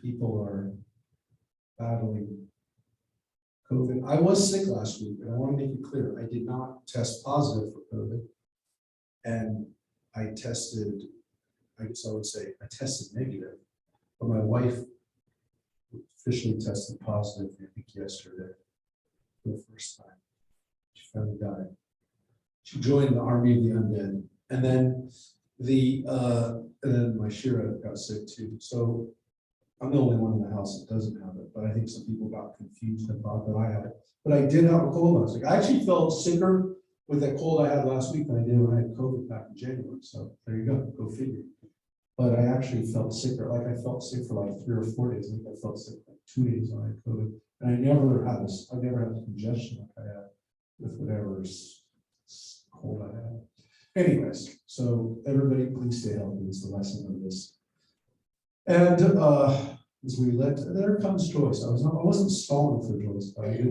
people are battling COVID. I was sick last week, and I want to make it clear, I did not test positive for COVID. And I tested, I guess I would say, I tested negative, but my wife officially tested positive, I think yesterday, for the first time. She finally got it. She joined the army of the undead. And then my Shira got sick too. So I'm the only one in the house that doesn't have it, but I think some people got confused and thought that I had it. But I did have a cold last week. I actually felt sicker with that cold I had last week than I did when I had COVID back in January. So there you go figure. But I actually felt sicker. Like I felt sick for like 3 or 4 days. I think I felt sick like 2 days when I had COVID. And I never had congestion like I had with whatever cold I had. Anyways, so everybody please stay healthy is the lesson of this. And as we there comes Joyce. I wasn't stalling for Joyce, but I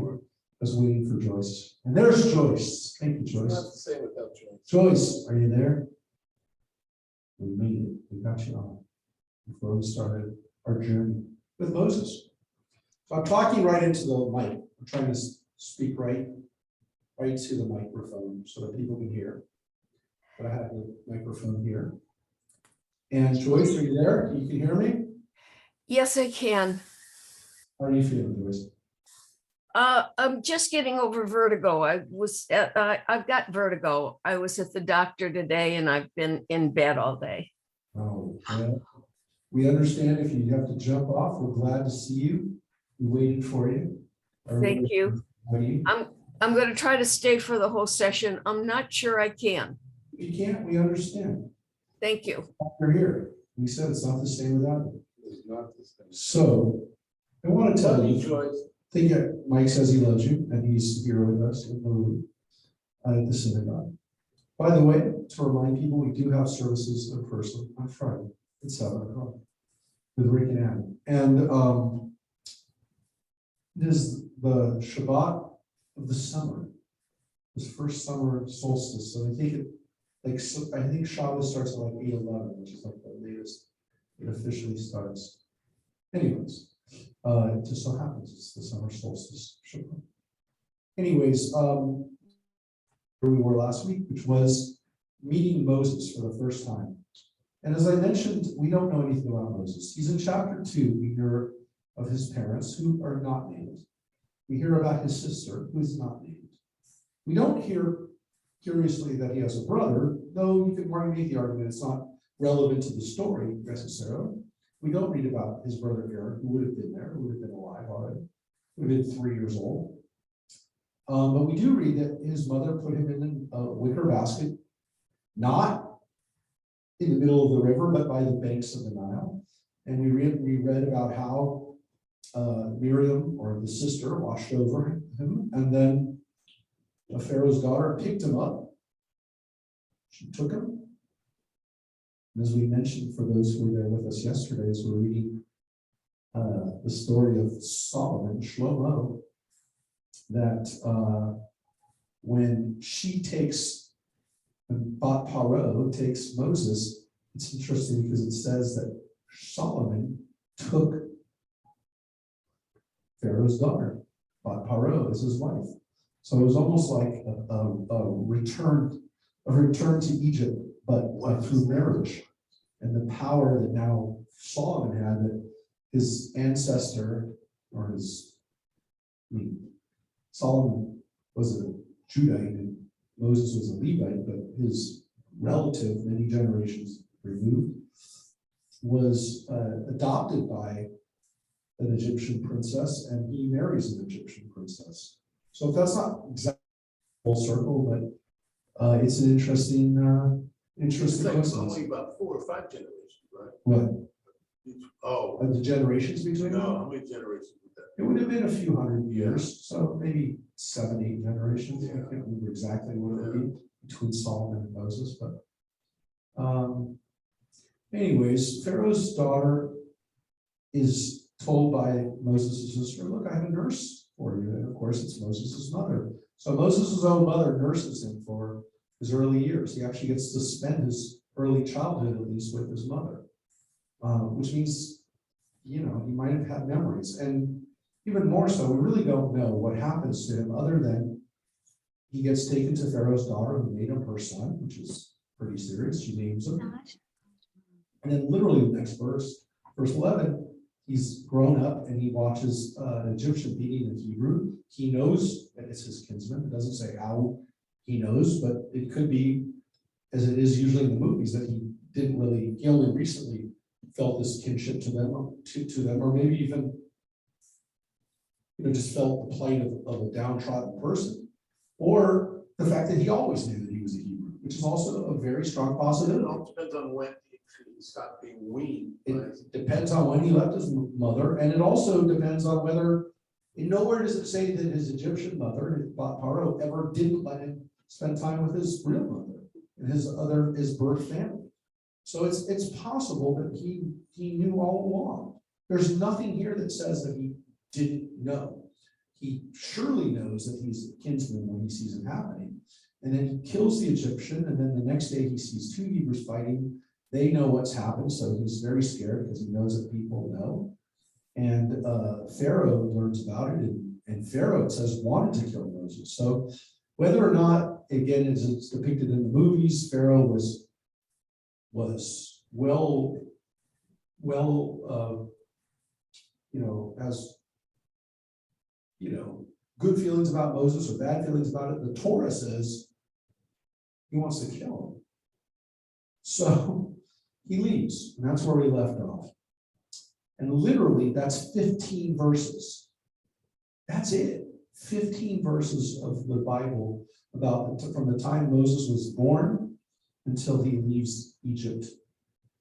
was waiting for Joyce. And there's Joyce. Thank you, Joyce. Not the same without Joyce. Joyce, are you there? We made it. We got you on before we started our journey with Moses. So I'm talking right into the mic. I'm trying to speak right to the microphone so that people can hear. But I have the microphone here. And Joyce, are you there? You can hear me? Yes, I can. How are you feeling, Joyce? I'm just getting over vertigo. I've got vertigo. I was at the doctor today and I've been in bed all day. Oh, well, we understand if you have to jump off. We're glad to see you. We waited for you. Thank you. I'm going to try to stay for the whole session. I'm not sure I can. If you can't, we understand. Thank you. You're here. We said it's not the same without you. It's not the same. So I want to tell you, Joyce. I think Mike says he loves you and he's here with us in the room at the synagogue. By the way, to remind people, we do have services in person on Friday at 7 o'clock with Rick and Annie. And it is the Shabbat of the summer, this first summer solstice. So I think Shabbos starts at like 8:11, which is like the latest it officially starts. Anyways. It just so happens it's the summer solstice. Anyways, where we were last week, which was meeting Moses for the first time. And as I mentioned, we don't know anything about Moses. He's in chapter 2. We hear of his parents who are not named. We hear about his sister who is not named. We don't hear, curiously, that he has a brother, though you could make the argument it's not relevant to the story necessarily. We don't read about his brother Aaron, who would have been there, who would have been alive already, who would have been 3 years old. But we do read that his mother put him in a wicker basket, not in the middle of the river, but by the banks of the Nile. And we read about how Miriam, or the sister, washed over him, and then the Pharaoh's daughter picked him up. She took him. And as we mentioned, for those who were there with us yesterday, as we're reading the story of Solomon, Shlomo, that when Bat Paro takes Moses, it's interesting because it says that Solomon took Pharaoh's daughter, Bat Paro, as his wife. So it was almost like a return to Egypt, but through marriage, and the power that now Solomon had, that his ancestor, or Solomon was a Judite and Moses was a Levite, but his relative, many generations removed, was adopted by an Egyptian princess, and he marries an Egyptian princess. So if that's not exactly full circle, but it's an interesting It's only about 4 or 5 generations, right? What? Oh, The generations between them? no, how many generations was that? It would have been a few hundred years, so maybe 7, 8 generations. Yeah. I can't remember exactly what it would be between Solomon and Moses, but anyways, Pharaoh's daughter is told by Moses' sister, look, I have a nurse for you. And of course, it's Moses' mother. So Moses' own mother nurses him for his early years. He actually gets to spend his early childhood, at least, with his mother, which means you know, he might have had memories. And even more so, we really don't know what happens to him other than he gets taken to Pharaoh's daughter, who made him her son, which is pretty serious. She names him. And then literally the next verse 11, he's grown up and he watches an Egyptian beating a Hebrew. He knows that it's his kinsman. It doesn't say how he knows, but it could be, as it is usually in the movies, that he only recently felt this kinship to them, or maybe even, you know, just felt the plight of a downtrodden person, or the fact that he always knew that he was a Hebrew, which is also a very strong It possibility. all depends on when he stopped being weaned. It depends on when he left his mother, and it also depends on whether, and nowhere does it say that his Egyptian mother, Paro, ever didn't let him spend time with his real mother and his birth family. So it's possible that he knew all along. There's nothing here that says that he didn't know. He surely knows that he's a kinsman when he sees it happening. And then he kills the Egyptian, and then the next day he sees two Hebrews fighting. They know what's happened, so he's very scared because he knows that people know. And Pharaoh learns about it, and Pharaoh, it says, wanted to kill Moses. So whether or not, again, as it's depicted in the movies, Pharaoh was well, you know, has, you know, good feelings about Moses or bad feelings about it. The Torah says he wants to kill him. So he leaves, and that's where we left off. And literally, that's 15 verses. That's it. 15 verses of the Bible about from the time Moses was born until he leaves Egypt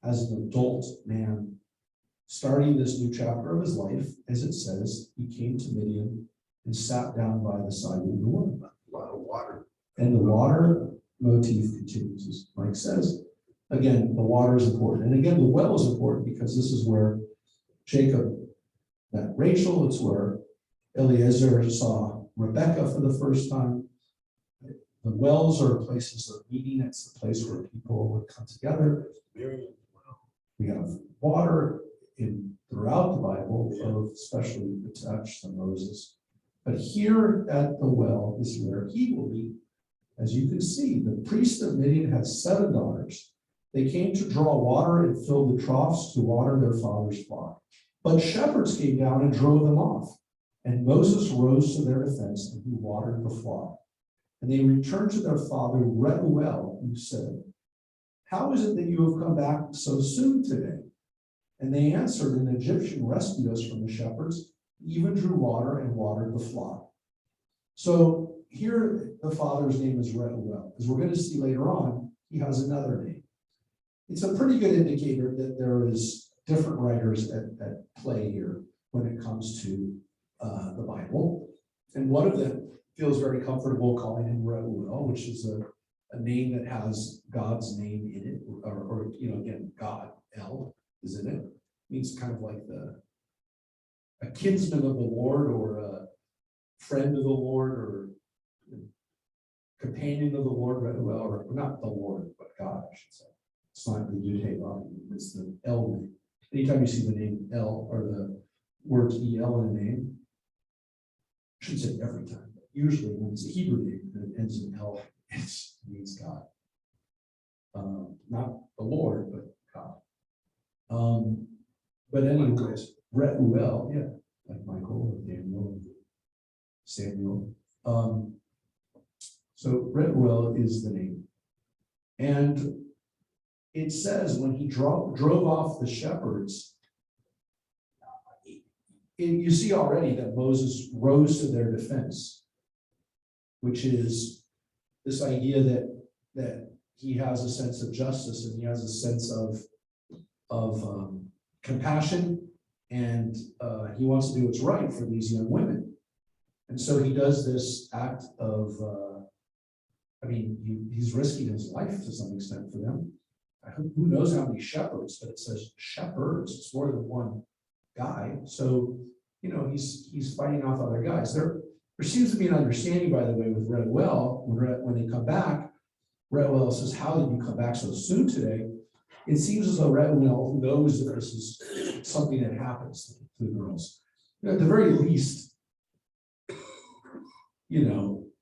as an adult man, starting this new chapter of his life. As it says, he came to Midian and sat down by the side of the water. A lot of water. And the water motif continues, as Mike says. Again, the water is important. And again, the well is important because this is where Jacob met Rachel. It's where Eliezer saw Rebecca for the first time. The wells are places of meeting. It's the place where people would come together. We have water throughout the Bible, especially attached to Moses. But here at the well is where he will be. As you can see, the priest of Midian had 7 daughters. They came to draw water and fill the troughs to water their father's flock. But shepherds came down and drove them off. And Moses rose to their defense, and he watered the flock. And they returned to their father Reuel, who said, "How is it that you have come back so soon today?" And they answered, "An Egyptian rescued us from the shepherds, even drew water and watered the flock." So here the father's name is Reuel. As we're going to see later on, he has another name. It's a pretty good indicator that there is different writers at play here when it comes to the Bible. And one of them feels very comfortable calling him Reuel, which is a name that has God's name in it, or you know, again, God, El is in it. It means kind of like a kinsman of the Lord, or a friend of the Lord, or companion of the Lord, Reuel, or not the Lord, but God, I should say. It's not the Yud-Heh, it's the El name. Anytime you see the name El, or the word El in a name, I shouldn't say every time, but usually when it's a Hebrew name and it ends in El, it means God. Not the Lord, but God. But anyways, Reuel, yeah, like Michael or Daniel, or Samuel. So Reuel is the name. And it says when he drove off the shepherds, you see already that Moses rose to their defense, which is this idea that he has a sense of justice, and he has a sense of compassion, and he wants to do what's right for these young women. And so he does this act of, he's risking his life to some extent for them. Who knows how many shepherds, but it says shepherds, it's more than one guy. So, you know, he's fighting off other guys. There seems to be an understanding, by the way, with Reuel, when they come back, Reuel says, "How did you come back so soon today?" It seems as though Reuel knows that this is something that happens to the girls. At the very least,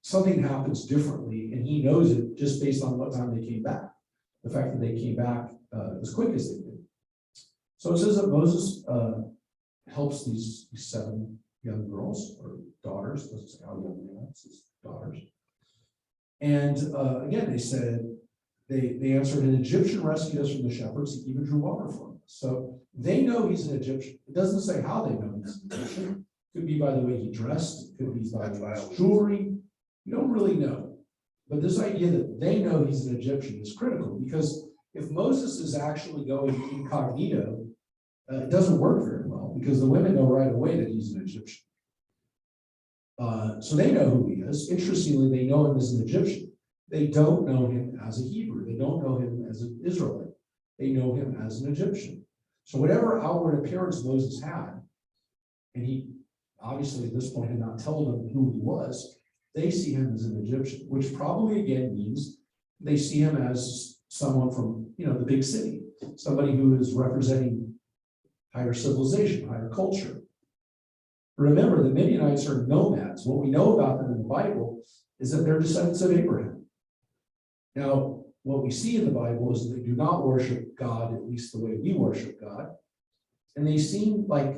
something happens differently, and he knows it just based on what time they came back. The fact that they came back as quick as they did. So it says that Moses helps these 7 young girls or daughters. Doesn't say how young they are, it says daughters. And again, they said they answered, an Egyptian rescued us from the shepherds. He even drew water for us. So they know he's an Egyptian. It doesn't say how they know he's an Egyptian. Could be by the way he dressed. Could be by his jewelry. You don't really know. But this idea that they know he's an Egyptian is critical, because if Moses is actually going incognito, it doesn't work very well, because the women know right away that he's an Egyptian. So they know who he is. Interestingly, they know him as an Egyptian. They don't know him as a Hebrew. They don't know him as an Israelite. They know him as an Egyptian. So whatever outward appearance Moses had, and he obviously at this point had not told them who he was, they see him as an Egyptian, which probably again means they see him as someone from, the big city, somebody who is representing higher civilization, higher culture. Remember, the Midianites are nomads. What we know about them in the Bible is that they're descendants of Abraham. Now, what we see in the Bible is that they do not worship God, at least the way we worship God. And they seem like,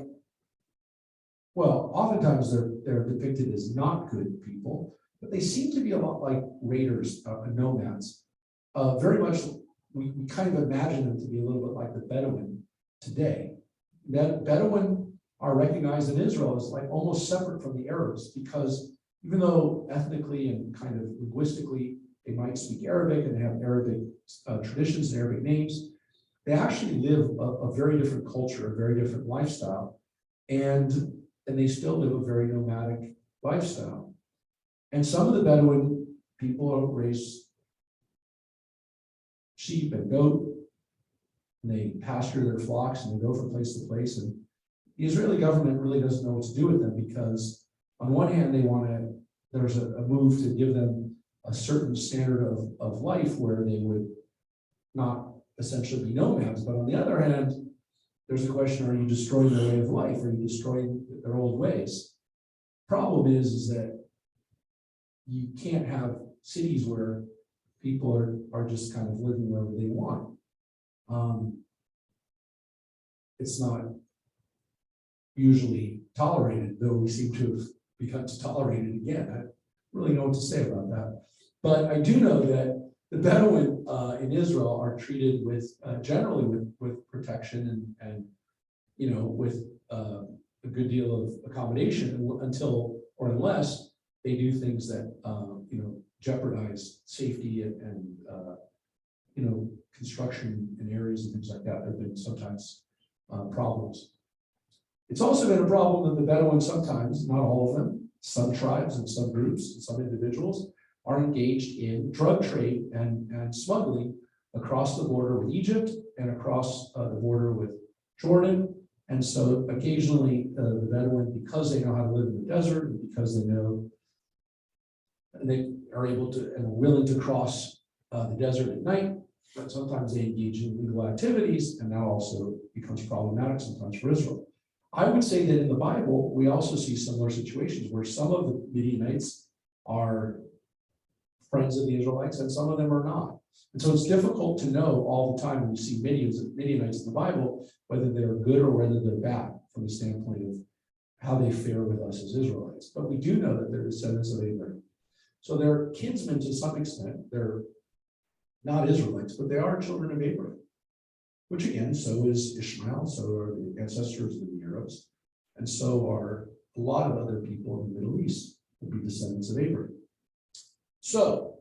well, oftentimes they're depicted as not good people, but they seem to be a lot like raiders, nomads. Very much, we kind of imagine them to be a little bit like the Bedouin today. That Bedouin are recognized in Israel as like almost separate from the Arabs, because even though ethnically and kind of linguistically they might speak Arabic and they have Arabic traditions and Arabic names, they actually live a very different culture, a very different lifestyle, and they still live a very nomadic lifestyle. And some of the Bedouin people raise sheep and goat, and they pasture their flocks and they go from place to place. And the Israeli government really doesn't know what to do with them, because on one hand, there's a move to give them a certain standard of life where they would not essentially be nomads. But on the other hand, there's a question, are you destroying their way of life? Are you destroying their old ways? Problem is that you can't have cities where people are just kind of living wherever they want. It's not usually tolerated, though we seem to have begun to tolerate it again. I don't really know what to say about that. But I do know that the Bedouin in Israel are treated with generally with protection and with a good deal of accommodation until or unless they do things that jeopardize safety and construction in areas and things like that. There have been sometimes problems. It's also been a problem that the Bedouin sometimes, not all of them, some tribes and some groups and some individuals are engaged in drug trade and smuggling across the border with Egypt and across the border with Jordan. And so occasionally the Bedouin, because they know how to live in the desert and because they know they are able to and willing to cross the desert at night, but sometimes they engage in illegal activities, and that also becomes problematic sometimes for Israel. I would say that in the Bible, we also see similar situations where some of the Midianites are friends of the Israelites and some of them are not. And so it's difficult to know all the time when you see Midianites in the Bible, whether they're good or whether they're bad from the standpoint of how they fare with us as Israelites. But we do know that they're descendants of Abraham. So they're kinsmen to some extent. They're not Israelites, but they are children of Abraham. Which again, so is Ishmael, so are the ancestors of the Arabs, and so are a lot of other people in the Middle East will be descendants of Abraham. So,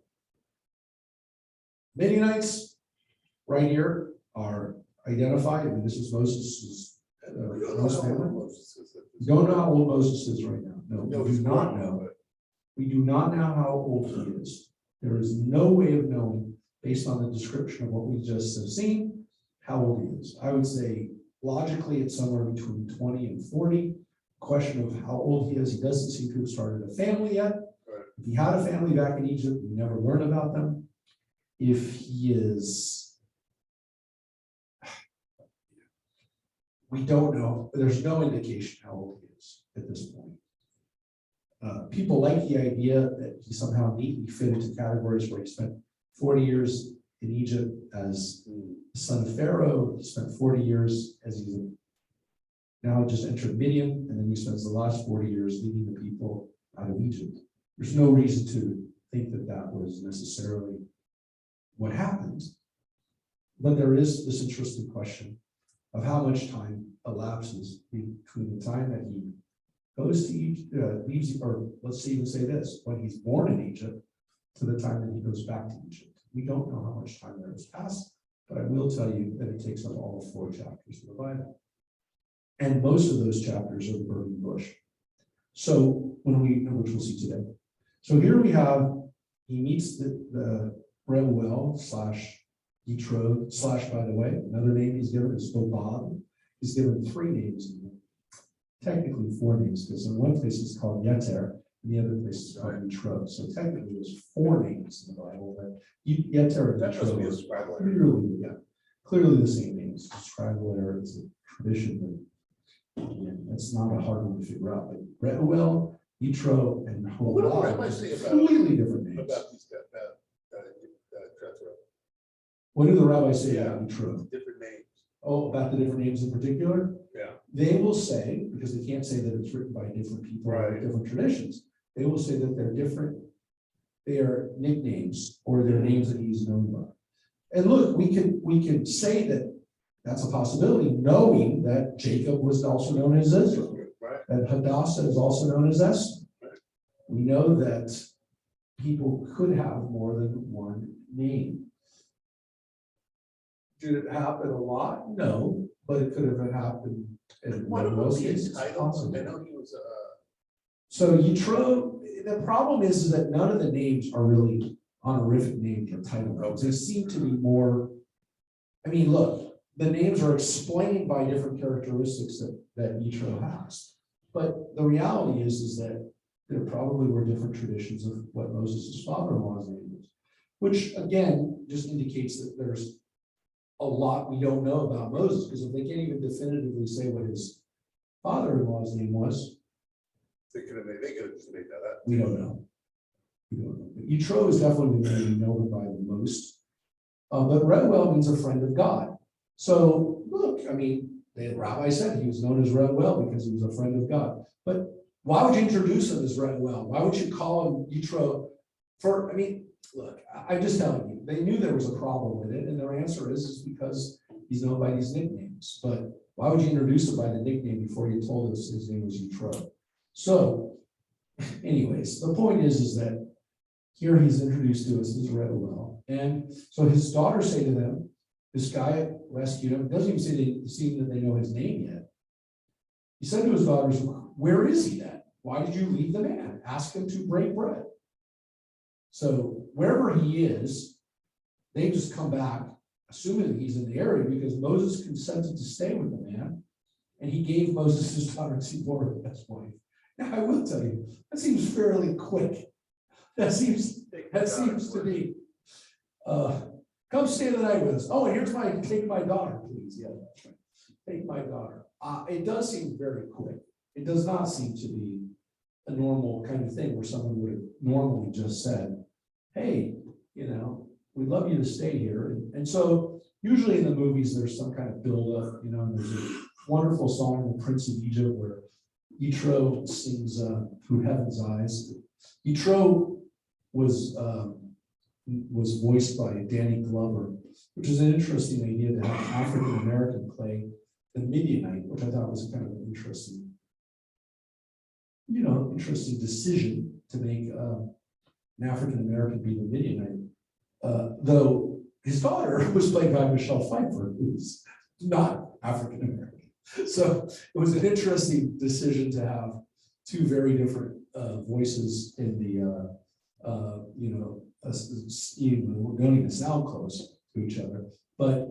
Midianites right here are identified. I mean, this is Moses' family. We don't know how old Moses is right now. No, we do not know. We do not know how old he is. There is no way of knowing based on the description of what we just have seen how old he is. I would say logically it's somewhere between 20 and 40. Question of how old he is. He doesn't seem to have started a family yet. Right. If he had a family back in Egypt, we never learn about them. If he is, we don't know, there's no indication how old he is at this point. People like the idea that he somehow neatly fit into categories where he spent 40 years in Egypt as the son of Pharaoh. He spent 40 years as he's now just entered Midian, and then he spends the last 40 years leading the people out of Egypt. There's no reason to think that that was necessarily what happened. But there is this interesting question of how much time elapses between the time that he goes to Egypt, leaves, or let's even say this, when he's born in Egypt to the time that he goes back to Egypt. We don't know how much time there has passed, but I will tell you that it takes up all 4 chapters of the Bible. And most of those chapters are the burning bush. So which we'll see today. So here we have, he meets the Reuel / Yitro / by the way, another name he's given is Bobab. He's given 3 names, technically 4 names, because in one place it's called Yeter, and the other place is called Yitro. So technically there's 4 names in the Bible, but Yeter and Yitro are clearly the same names. It's tribal error, it's a tradition, and it's not a hard one to figure out. But Reuel, Yitro, and What do the Hobab rabbis say about completely different names. these guys? What do the rabbis say about Yitro? Different names. Oh, about the different names in particular? Yeah. They will say, because they can't say that it's written by different people or Right. different traditions, they will say that they're different. They are nicknames or they're names that he's known by. And look, we can say that that's a possibility, knowing that Jacob was also known as Israel, Right. and Hadassah is also known as Esther. We know that people could have more than one name. Did it happen a lot? No, but it could have happened in What about most the cases. title? Possible. I know he was So Yitro, the problem is that none of the names are really honorific names or title names. They seem to be more, I mean, look, the names are explained by different characteristics that Yitro has. But the reality is that there probably were different traditions of what Moses' father-in-law's name was, which again, just indicates that there's a lot we don't know about Moses, because if they can't even definitively say what his father-in-law's name was, they could have just made that up. we don't know. We don't know. But Yitro is definitely the name known by the most. But Reuel means a friend of God. So look, I mean, the rabbi said he was known as Reuel because he was a friend of God. But why would you introduce him as Reuel? Why would you call him Yitro? I mean, look, I'm just telling you, they knew there was a problem with it, and their answer is because he's known by these nicknames. But why would you introduce him by the nickname before you told us his name was Yitro? So, anyways, the point is that here he's introduced to us as Reuel, and so his daughters say to them, this guy rescued him. Doesn't even seem that they know his name yet. He said to his daughters, "Where is he then? Why did you leave the man? Ask him to break bread." So wherever he is, they just come back, assuming that he's in the area, because Moses consented to stay with the man, and he gave Moses his daughter Zipporah as wife. Now I will tell you, that seems fairly quick. That seems to be. Come stay the night with us. Oh, and here's take my daughter, please. Yeah, that's right. Take my daughter. It does seem very quick. It does not seem to be a normal kind of thing where someone would have normally just said, hey, we'd love you to stay here. And so usually in the movies, there's some kind of buildup, and there's a wonderful song, The Prince of Egypt, where Yitro sings Through Heaven's Eyes. Yitro was voiced by Danny Glover, which is an interesting idea to have an African-American play the Midianite, which I thought was kind of an interesting decision to make an African-American be the Midianite. Though his daughter was played by Michelle Pfeiffer, who's not African-American. So it was an interesting decision to have 2 very different voices in the, we don't even sound close to each other. But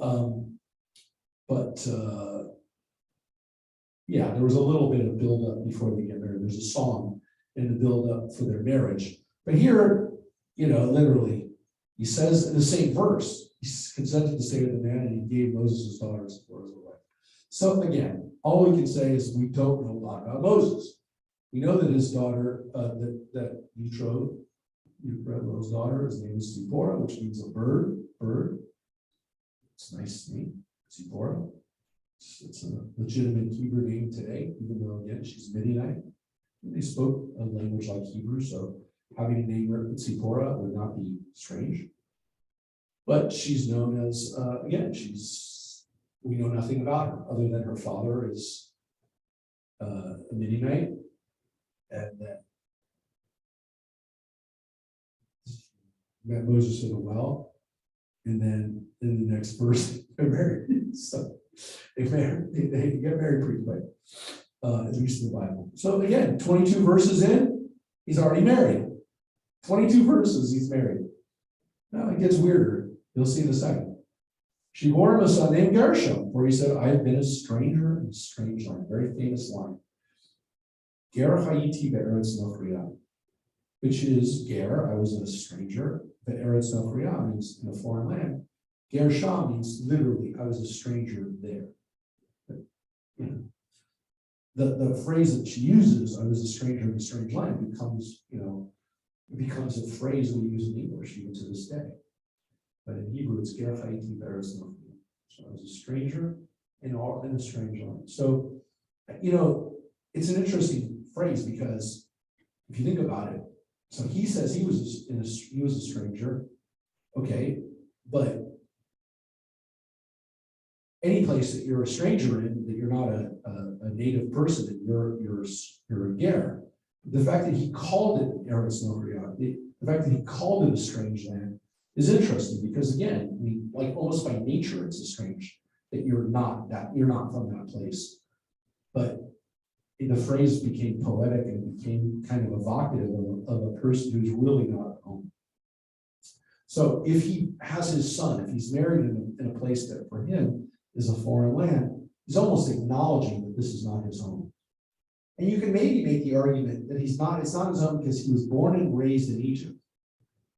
yeah, there was a little bit of buildup before they get married. There's a song in the buildup for their marriage. But here, literally, he says in the same verse, he consented to stay with the man and he gave Moses' daughter as a wife. So again, all we can say is we don't know a lot about Moses. We know that his daughter, that Yitro's daughter, his name is Zipporah, which means a bird. It's a nice name, Zipporah. It's a legitimate Hebrew name today, even though again she's Midianite. They spoke a language like Hebrew, so having a name her Zipporah would not be strange. But she's known as again, we know nothing about her other than her father is a Midianite, and that met Moses in a well, and then in the next verse they're married. So they get married pretty quick, at least in the Bible. So again, 22 verses in, he's already married. 22 verses, he's married. Now it gets weirder. You'll see in a second. She bore him a son named Gershom, for he said, I have been a stranger in a strange land. Very famous line. Ger hayiti be'eretz nofriya, which is Ger, I was a stranger. Be'eretz nofriya means in a foreign land. Gershom means literally, I was a stranger there. The phrase that she uses, I was a stranger in a strange land, becomes, it becomes a phrase we use in English even to this day. But in Hebrew, it's ger hayiti be'eretz nofriya. So I was a stranger in a strange land. So, it's an interesting phrase because if you think about it, so he says he was a stranger, okay, but any place that you're a stranger in, that you're not a native person, and you're a ger. The fact that he called it Eretz Nofriya, the fact that he called it a strange land is interesting because again, like almost by nature, it's a strange that you're not from that place. But the phrase became poetic and became kind of evocative of a person who's really not at home. So if he has his son, if he's married in a place that for him is a foreign land, he's almost acknowledging that this is not his home. And you can maybe make the argument that it's not his home because he was born and raised in Egypt.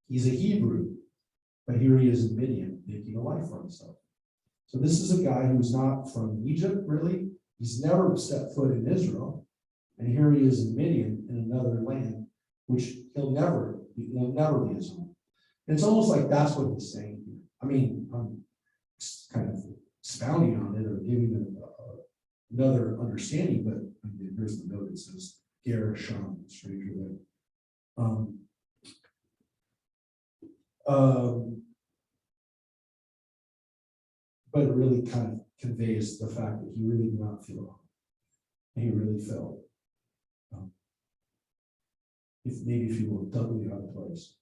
He's a Hebrew, but here he is in Midian, making a life for himself. So this is a guy who's not from Egypt, really. He's never stepped foot in Israel. And here he is in Midian, in another land, which he'll never be his home. And it's almost like that's what he's saying here. I mean, I'm kind of expounding on it or giving it another understanding, but here's the note. It says, Gershom, stranger there. But it really kind of conveys the fact that he really did not feel home. And he really felt, maybe if you will, doubly out of place.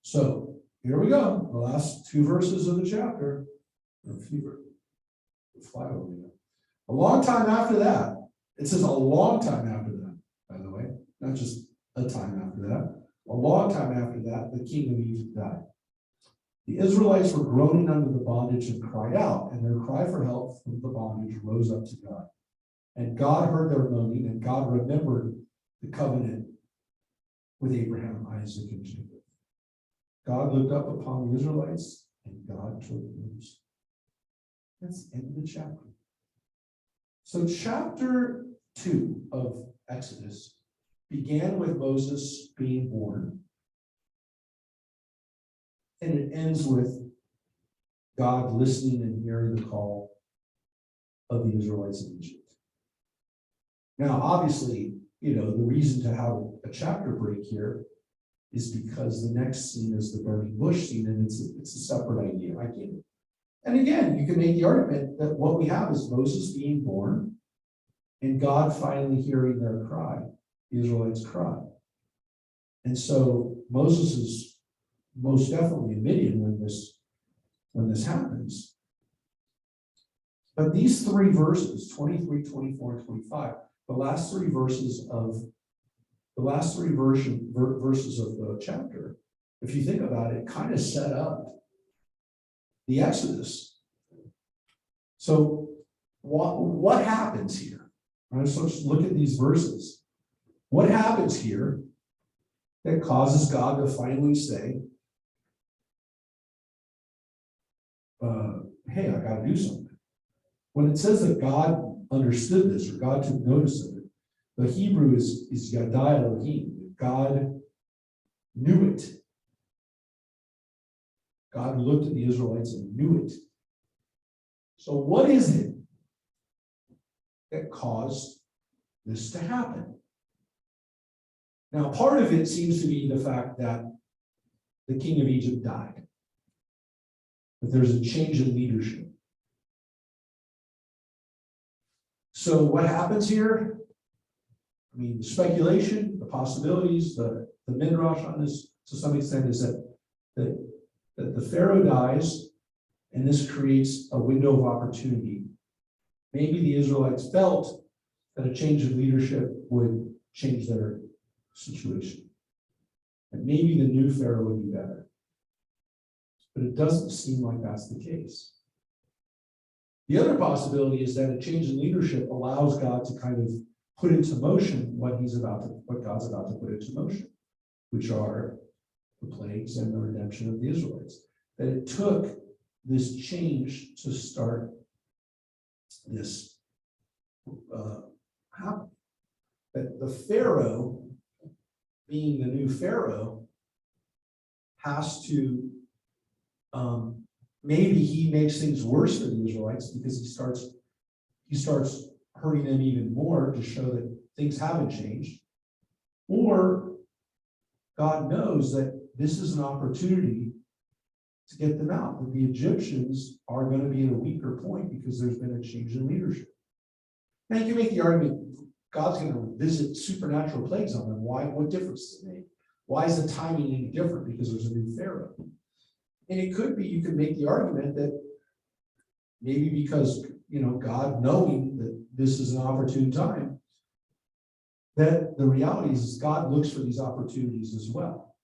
So here we go, the last two verses of the chapter. Fly over there. A long time after that, it says a long time after that, by the way, not just a time after that. A long time after that, the king of Egypt died. The Israelites were groaning under the bondage and cried out, and their cry for help from the bondage rose up to God. And God heard their moaning, and God remembered the covenant with Abraham, Isaac, and Jacob. God looked up upon the Israelites, and God took notice. That's the end of the chapter. So chapter 2 of Exodus began with Moses being born, and it ends with God listening and hearing the call of the Israelites in Egypt. Now, obviously, the reason to have a chapter break here is because the next scene is the burning bush scene, and it's a separate idea. I get it. And again, you can make the argument that what we have is Moses being born and God finally hearing their cry, the Israelites' cry. And so Moses is most definitely in Midian when this happens. But these three verses, 23, 24, and 25, the last three verses of the chapter, if you think about it, kind of set up the Exodus. So what happens here? All right, so let's look at these verses. What happens here that causes God to finally say, hey, I got to do something. when it says that God understood this or God took notice of it, the Hebrew is Yadai Elohim. God knew it. God looked at the Israelites and knew it. So what is it that caused this to happen? Now, part of it seems to be the fact that the king of Egypt died, that there's a change in leadership. So what happens here? I mean, the speculation, the possibilities, the midrash on this to some extent is that the Pharaoh dies, and this creates a window of opportunity. Maybe the Israelites felt that a change of leadership would change their situation. And maybe the new Pharaoh would be better. But it doesn't seem like that's the case. The other possibility is that a change in leadership allows God to kind of put into motion what God's about to put into motion, which are the plagues and the redemption of the Israelites. That it took this change to start this happen. That the Pharaoh, being the new Pharaoh, has to maybe he makes things worse for the Israelites because he starts hurting them even more to show that things haven't changed. Or God knows that this is an opportunity to get them out, that the Egyptians are going to be at a weaker point because there's been a change in leadership. Now you can make the argument God's going to visit supernatural plagues on them. Why? What difference does it make? Why is the timing any different? Because there's a new Pharaoh. And it could be, you could make the argument that maybe because, God knowing that this is an opportune time, that the reality is God looks for these opportunities as well.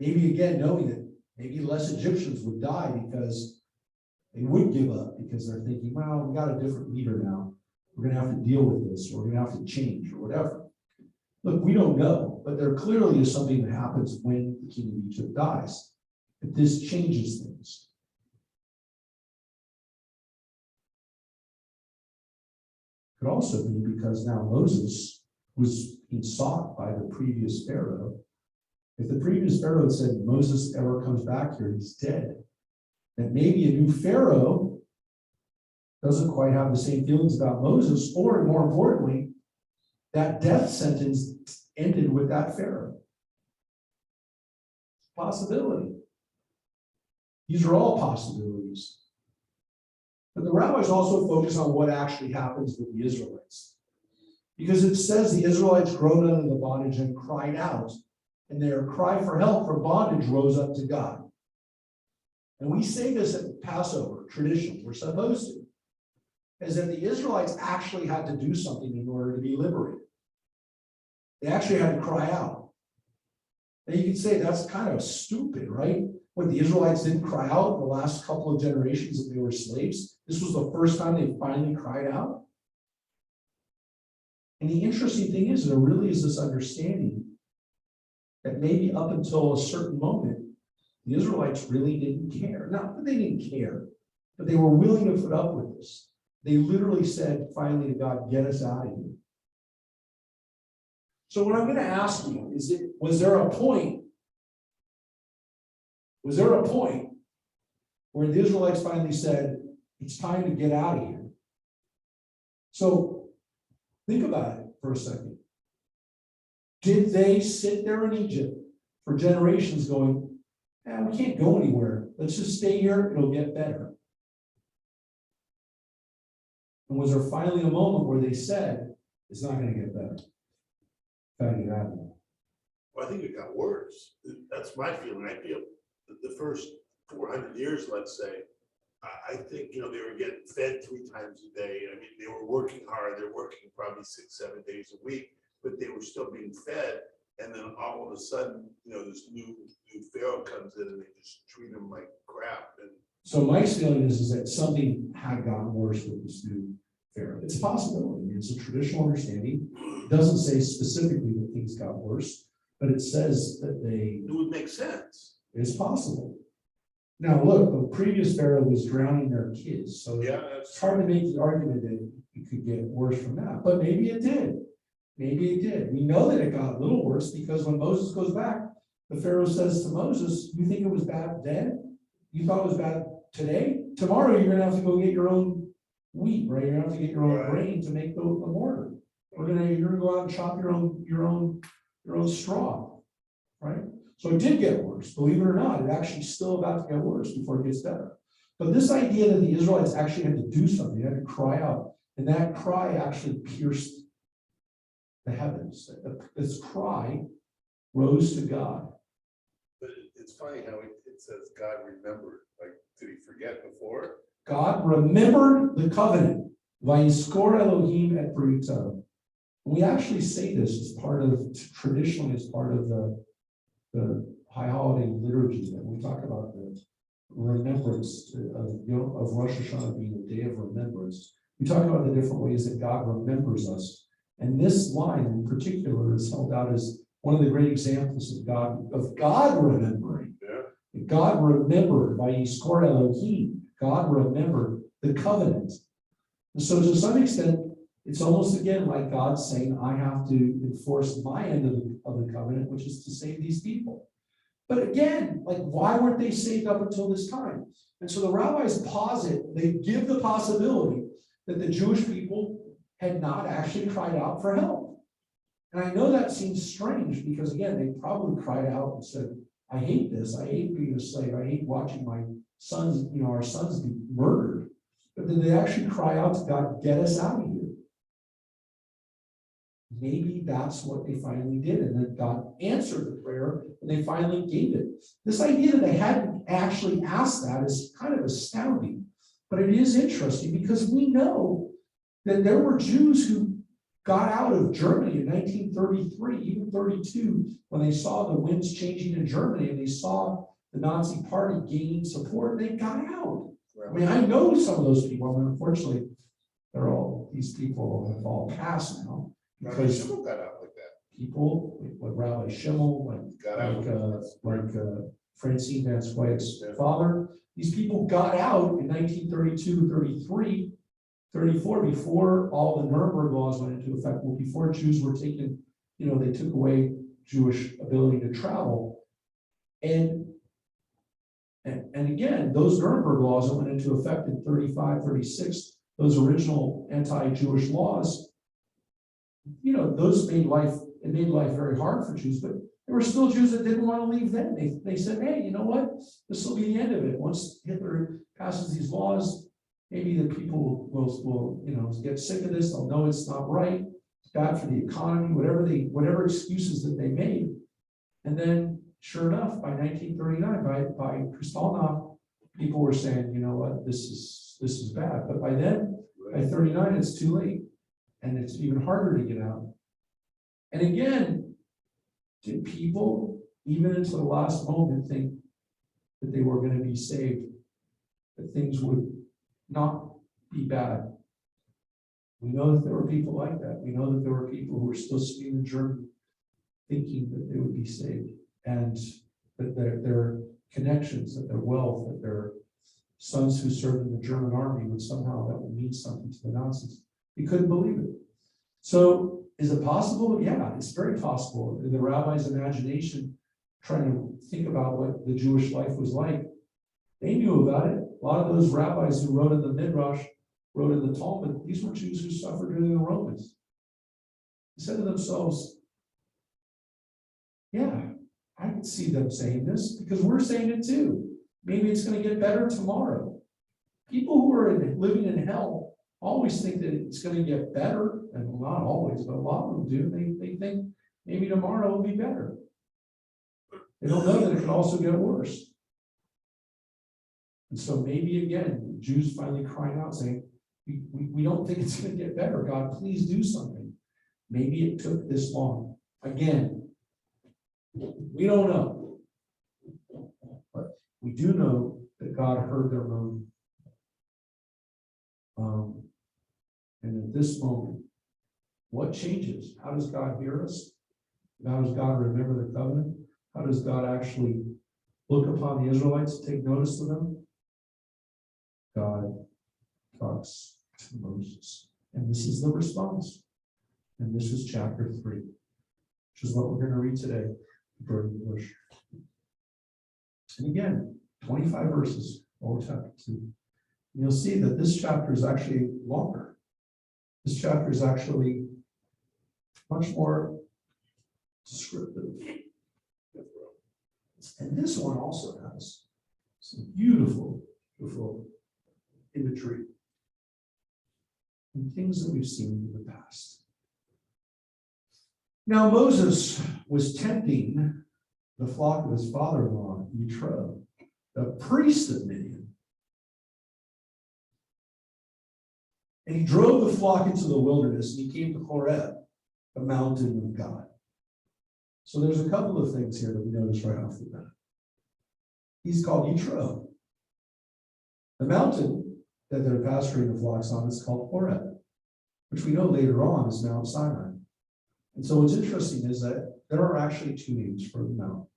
Maybe again, knowing that maybe less Egyptians would die because they would give up because they're thinking, well, we got a different leader now. We're going to have to deal with this, or we're going to have to change or whatever. Look, we don't know, but there clearly is something that happens when the king of Egypt dies. But this changes things. Could also be because now Moses was being sought by the previous Pharaoh. If the previous Pharaoh had said Moses ever comes back here, he's dead. That maybe a new Pharaoh doesn't quite have the same feelings about Moses, or more importantly, that death sentence ended with that Pharaoh. Possibility. These are all possibilities. But the rabbis also focus on what actually happens with the Israelites. Because it says the Israelites groaned under the bondage and cried out, and their cry for help from bondage rose up to God. And we say this at Passover, tradition, we're supposed to, is that the Israelites actually had to do something in order to be liberated. They actually had to cry out. And you can say that's kind of stupid, right? When the Israelites didn't cry out in the last couple of generations that they were slaves, this was the first time they finally cried out. And the interesting thing is, there really is this understanding that maybe up until a certain moment, the Israelites really didn't care. Not that they didn't care, but they were willing to put up with this. They literally said finally to God, get us out of here. So what I'm going to ask you is, was there a point where the Israelites finally said, it's time to get out of here? So think about it for a second. Did they sit there in Egypt for generations going, we can't go anywhere. Let's just stay here. It'll get better. And was there finally a moment where they said, it's not going to get better? Got to get out of here. Well, I think it got worse. That's my feeling. I feel that the first 400 years, let's say, I think, they were getting fed 3 times a day. I mean, they were working hard. They're working probably 6-7 days a week, but they were still being fed. And then all of a sudden, this new Pharaoh comes in and they just treat them like crap. And so my feeling is that something had gotten worse with this new Pharaoh. It's a possibility. It's a traditional understanding. It doesn't say specifically that things got worse, but it says that it would make sense. it's possible. Now, look, the previous Pharaoh was drowning their kids, so Yeah, it's hard to make the argument that it could get worse from that, but maybe it did. Maybe it did. We know that it got a little worse because when Moses goes back, the Pharaoh says to Moses, you think it was bad then? You thought it was bad today? Tomorrow you're gonna have to go get your own wheat, right? You're gonna have to get your own Right. grain to make the mortar. You're gonna go out and chop your own straw, right? So it did get worse, believe it or not. It actually still about to get worse before it gets better. But this idea that the Israelites actually had to do something, they had to cry out, and that cry actually pierced the heavens. This cry rose to God. But it's funny how it says God remembered, like, did he forget before? God remembered the covenant. Vayiskor Elohim et Brito. We actually say this as part of, traditionally as part of the high holiday liturgy, that we talk about the remembrance of Rosh Hashanah being the day of remembrance. We talk about the different ways that God remembers us. And this line in particular is held out as one of the great examples of God remembering. Yeah. God remembered by Yiskor Elohim. God remembered the covenant. And so to some extent, it's almost again like God saying, I have to enforce my end of the covenant, which is to save these people. But again, like, why weren't they saved up until this time? And so the rabbis posit, they give the possibility that the Jewish people had not actually cried out for help. And I know that seems strange because, again, they probably cried out and said, I hate this. I hate being a slave. I hate watching my sons, our sons be murdered. But did they actually cry out to God, get us out of here? Maybe that's what they finally did. And then God answered the prayer and they finally gave it. This idea that they hadn't actually asked that is kind of astounding. But it is interesting because we know that there were Jews who got out of Germany in 1933, even 32, when they saw the winds changing in Germany and they saw the Nazi party gaining support, they got out. I mean, I know some of those people. I mean, unfortunately, these people have all passed now. Because Schimmel got out like that. People like Rabbi Schimmel, like Francine Van Swyck's father, these people got out in 1932, 33, 34, before all the Nuremberg laws went into effect. Well, before Jews were taken, they took away Jewish ability to travel. And again, those Nuremberg laws that went into effect in 35, 36, those original anti-Jewish laws, those made life very hard for Jews, but there were still Jews that didn't want to leave then. They said, hey, you know what? This will be the end of it. Once Hitler passes these laws, maybe the people will get sick of this. They'll know it's not right. It's bad for the economy, whatever excuses that they made. And then sure enough, by 1939, by Kristallnacht, people were saying, you know what, this is bad. But by then, by 39, it's too late. And it's even harder to get out. And again, did people, even until the last moment, think that they were going to be saved, that things would not be bad? We know that there were people like that. We know that there were people who were still speaking German, thinking that they would be saved, and that their connections, that their wealth, that their sons who served in the German army that would mean something to the Nazis. He couldn't believe it. So is it possible? Yeah, it's very possible. In the rabbi's imagination, trying to think about what the Jewish life was like, they knew about it. A lot of those rabbis who wrote in the Midrash, wrote in the Talmud, these were Jews who suffered during the Romans. They said to themselves, yeah, I can see them saying this because we're saying it too. Maybe it's going to get better tomorrow. People who are living in hell always think that it's going to get better, and not always, but a lot of them do. They think maybe tomorrow will be better. They don't know that it could also get worse. And so maybe again, Jews finally crying out saying, we don't think it's going to get better. God, please do something. Maybe it took this long. Again, we don't know. But we do know that God heard their moan. And at this moment, what changes? How does God hear us? How does God remember the covenant? How does God actually look upon the Israelites, take notice of them, God talks to Moses. And this is the response. And this is chapter 3, which is what we're going to read today, the burning bush. And again, 25 verses, all chapter 2. You'll see that this chapter is actually longer. This chapter is actually much more descriptive. And this one also has some beautiful, beautiful imagery and things that we've seen in the past. Now Moses was tending the flock of his father-in-law, Yitro, the priest of Midian. And he drove the flock into the wilderness, and he came to Horeb, the mountain of God. So there's a couple of things here that we notice right off the bat. He's called Yitro. The mountain that they're pasturing the flocks on is called Horeb, which we know later on is Mount Sinai. And so what's interesting is that there are actually two names for the Mount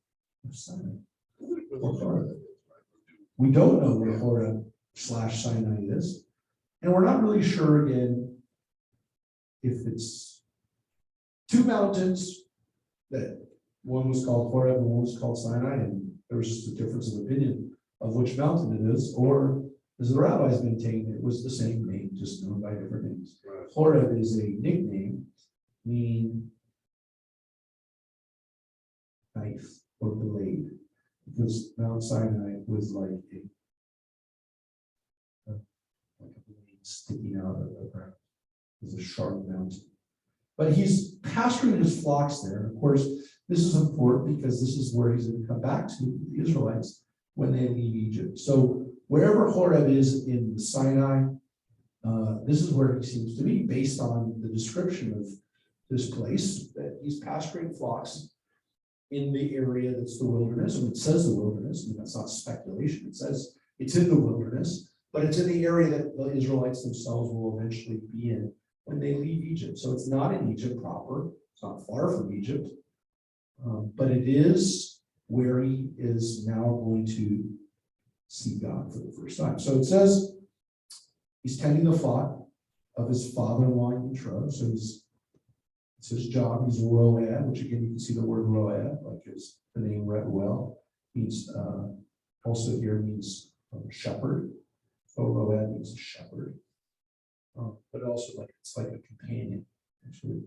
of Sinai. Or Horeb. We don't know where Horeb / Sinai is. And we're not really sure again if it's two mountains that one was called Horeb and one was called Sinai, and there was just a difference of opinion of which mountain it is, or as the rabbis maintained, it was the same name, just known by different names. Right. Horeb is a nickname, meaning knife or blade, because Mount Sinai was like a blade sticking out of the ground. It was a sharp mountain. But he's pasturing his flocks there. Of course, this is important because this is where he's going to come back to the Israelites when they leave Egypt. So wherever Horeb is in the Sinai, this is where he seems to be, based on the description of this place, that he's pasturing flocks in the area that's the wilderness. And it says the wilderness, and that's not speculation. It says it's in the wilderness, but it's in the area that the Israelites themselves will eventually be in when they leave Egypt. So it's not in Egypt proper. It's not far from Egypt, but it is where he is now going to see God for the first time. So it says he's tending the flock of his father-in-law Yitro. So it's his job. He's a road, which again you can see the word road, like the name Rehuel means. Also here means shepherd. So roed means a shepherd. But also it's like a companion, actually.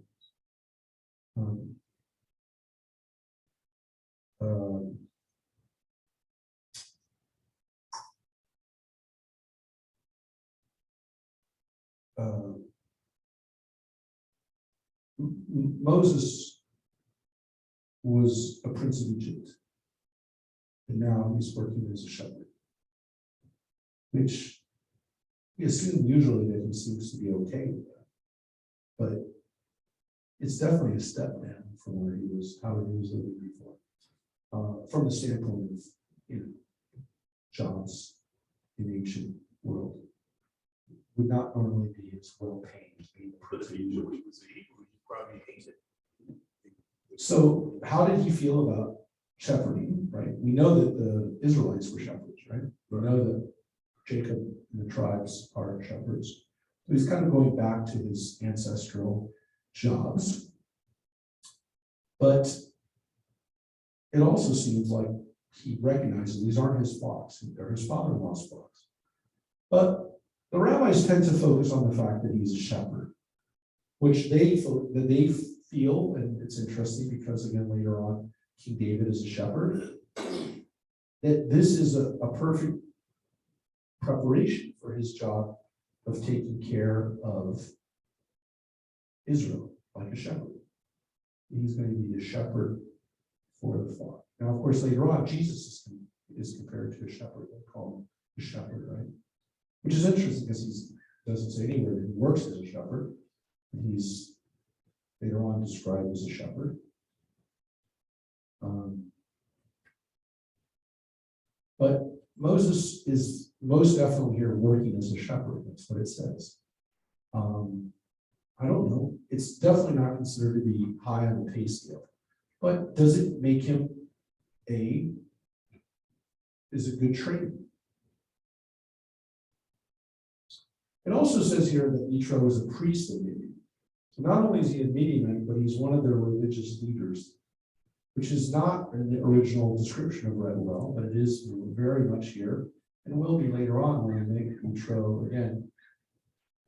Moses was a prince of Egypt, and now he's working as a shepherd, which we assume usually that he seems to be okay with that. But it's definitely a step down from where he was, how he was living before, from the standpoint of jobs in the ancient world. Would not normally be as well paid as being a But prince if of he knew Egypt. he was a Hebrew, he probably hated it. So how did he feel about shepherding, right? We know that the Israelites were shepherds, right? We know that Jacob and the tribes are shepherds. So he's kind of going back to his ancestral jobs. But it also seems like he recognizes these aren't his flocks, they're his father-in-law's flocks. But the rabbis tend to focus on the fact that he's a shepherd, which they feel, and it's interesting because again later on, King David is a shepherd, that this is a perfect preparation for his job of taking care of Israel like a shepherd. He's going to be the shepherd for the flock. Now, of course, later on, Jesus is compared to a shepherd. They call him a shepherd, right? Which is interesting because he doesn't say anywhere that he works as a shepherd. He's later on described as a shepherd. But Moses is most definitely here working as a shepherd. That's what it says. I don't know. It's definitely not considered to be high on the pay scale. But does it make him a is a good trait. It also says here that Yitro is a priest of Midian. So not only is he a Midianite, but he's one of their religious leaders, which is not in the original description of Rehuel, but it is very much here, and will be later on when we make Yitro again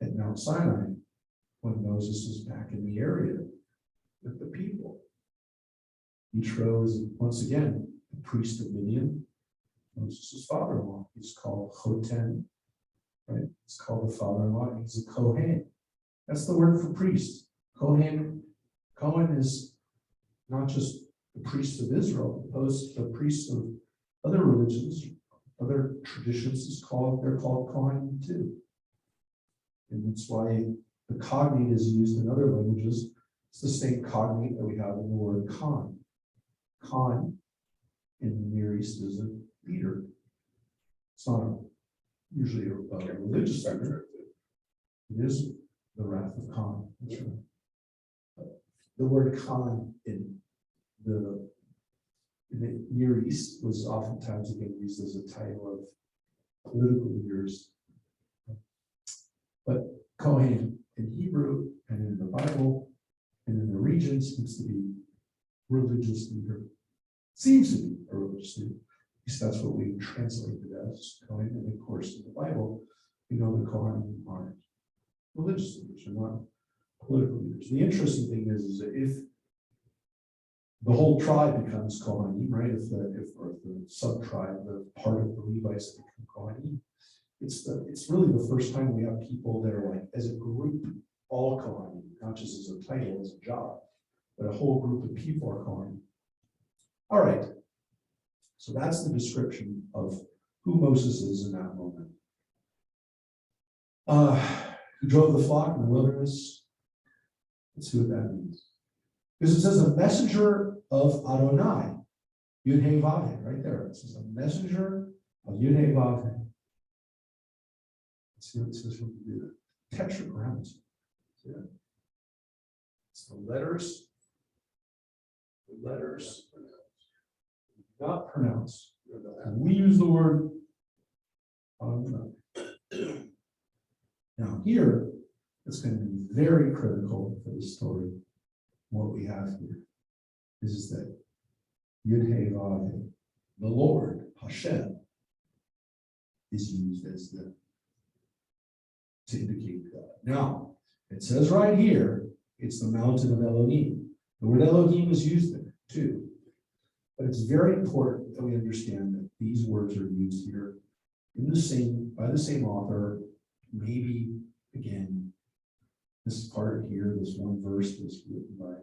at Mount Sinai, when Moses is back in the area with the people. Yitro is once again the priest of Midian, Moses' father-in-law. He's called Choten, right? It's called the father-in-law. He's a Kohen. That's the word for priest. Kohen. Kohen is not just the priests of Israel, the priests of other religions, other traditions they're called Kohen too. And that's why the cognate is used in other languages. It's the same cognate that we have in the word Khan. Khan in the Near East is a leader. It's not usually a religious leader. It is the wrath of Khan. That's right. The word Khan in the Near East was oftentimes again used as a title of political leaders. But Kohen in Hebrew and in the Bible and in the region seems to be religious leader. Seems to be a religious leader. At least that's what we translated as Kohen. And of course, in the Bible, we know the Kohen are religious leaders, they're not political leaders. The interesting thing is that if the whole tribe becomes Kohanim, right? If the sub-tribe, the part of the Levites that become Kohanim, it's really the first time we have people that are like, as a group, all Kohanim, not just as a title, as a job, but a whole group of people are Kohanim. All right, so that's the description of who Moses is in that moment. He drove the flock in the wilderness. Let's see what that means. Because it says a messenger of Adonai, Yud-Heh Vav-Heh, right there. It says a messenger of Yud-Heh Vav-Heh. Let's see what it says when we do that. Tetragrammaton. Yeah. It's the letters. The letters. Not pronounced. And we use the word now here, it's going to be very critical for the story. What we have here is that Yud-Heh Vav-Heh, the Lord, Hashem, is used as to indicate God. Now, it says right here, it's the mountain of Elohim. The word Elohim is used there too. But it's very important that we understand that these words are used here by the same author, maybe again, this part here, this one verse was written by.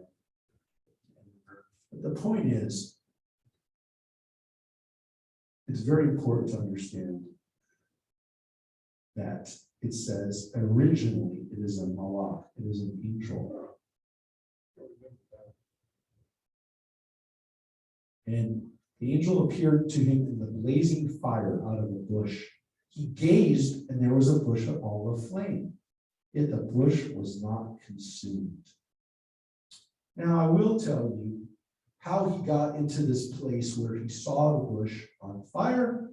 But the point is, it's very important to understand that it says originally it is a malach, it is an angel. And the angel appeared to him in the blazing fire out of a bush. He gazed, and there was a bush of olive flame, yet the bush was not consumed. Now, I will tell you how he got into this place where he saw the bush on fire.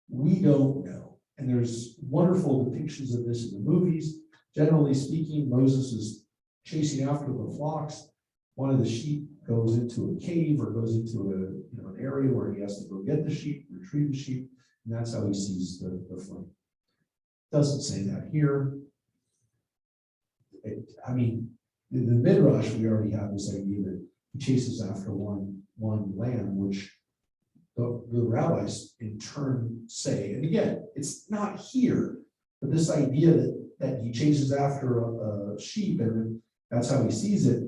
We don't know. And there's wonderful depictions of this in the movies. Generally speaking, Moses is chasing after the flocks. One of the sheep goes into a cave or goes into an area where he has to go get the sheep, retrieve the sheep, and that's how he sees the flame. Doesn't say that here. In the Midrash, we already have this idea that he chases after one lamb, which the rabbis in turn say, and again, it's not here, but this idea that he chases after a sheep and that's how he sees it,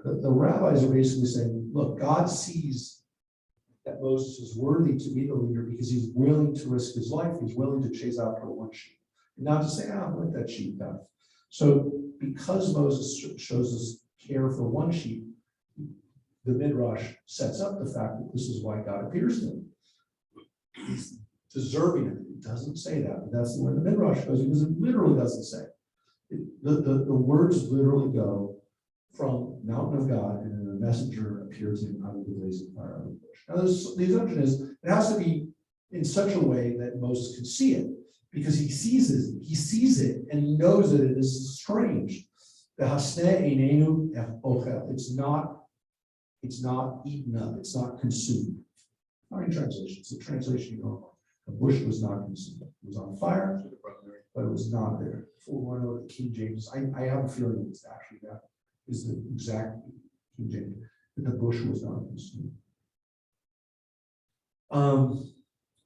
the rabbis are basically saying, look, God sees that Moses is worthy to be the leader because he's willing to risk his life, he's willing to chase after one sheep, and not to say, let that sheep die. So because Moses shows us care for one sheep, the Midrash sets up the fact that this is why God appears to him. He's deserving of it. It doesn't say that, but that's where the Midrash goes, because it literally doesn't say it. The words literally go from mountain of God, and then a messenger appears to him out of the blazing fire out of the bush. Now, the assumption is it has to be in such a way that Moses can see it, because he sees it, and he knows that it is strange. It's not eaten up, it's not consumed. Not in translations, the translation you know, the bush was not consumed. It was on fire, but it was not there. For one of the King James, I have a feeling it's actually that is the exact King James, that the bush was not consumed.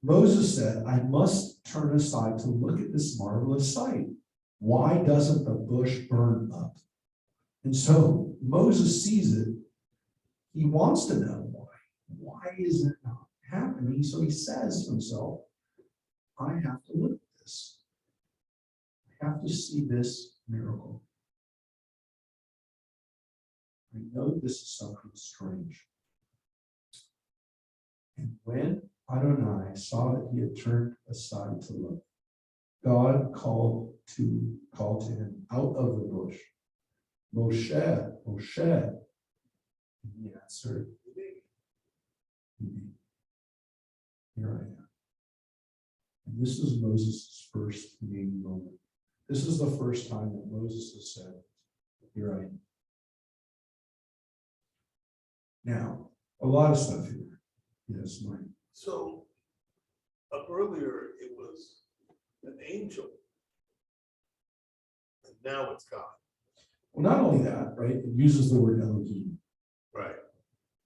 Moses said, I must turn aside to look at this marvelous sight. Why doesn't the bush burn up? And so Moses sees it. He wants to know why. Why is it not happening? So he says to himself, I have to look at this. I have to see this miracle. I know this is something strange. And when Adonai saw that he had turned aside to look, God called to him out of the bush, Moshe, Moshe. And he answered, here I am. And this is Moses' first name moment. This is the first time that Moses has said, here I am. Now, a lot of stuff here. Yes, Mike. So up earlier, it was an angel. And now it's God. Well, not only that, right? It uses the word Elohim. Right.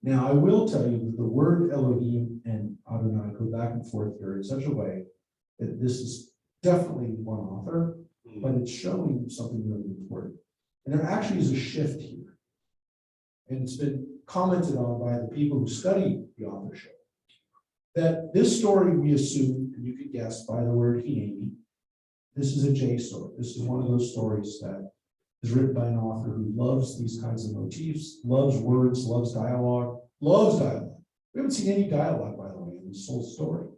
Now, I will tell you that the word Elohim and Adonai go back and forth here in such a way that this is definitely one author, but it's showing something really important. And there actually is a shift here. And it's been commented on by the people who study the authorship. That this story we assume, and you could guess by the word Hineni, this is a J story. This is one of those stories that is written by an author who loves these kinds of motifs, loves words, loves dialogue, loves dialogue. We haven't seen any dialogue, by the way, in this whole story.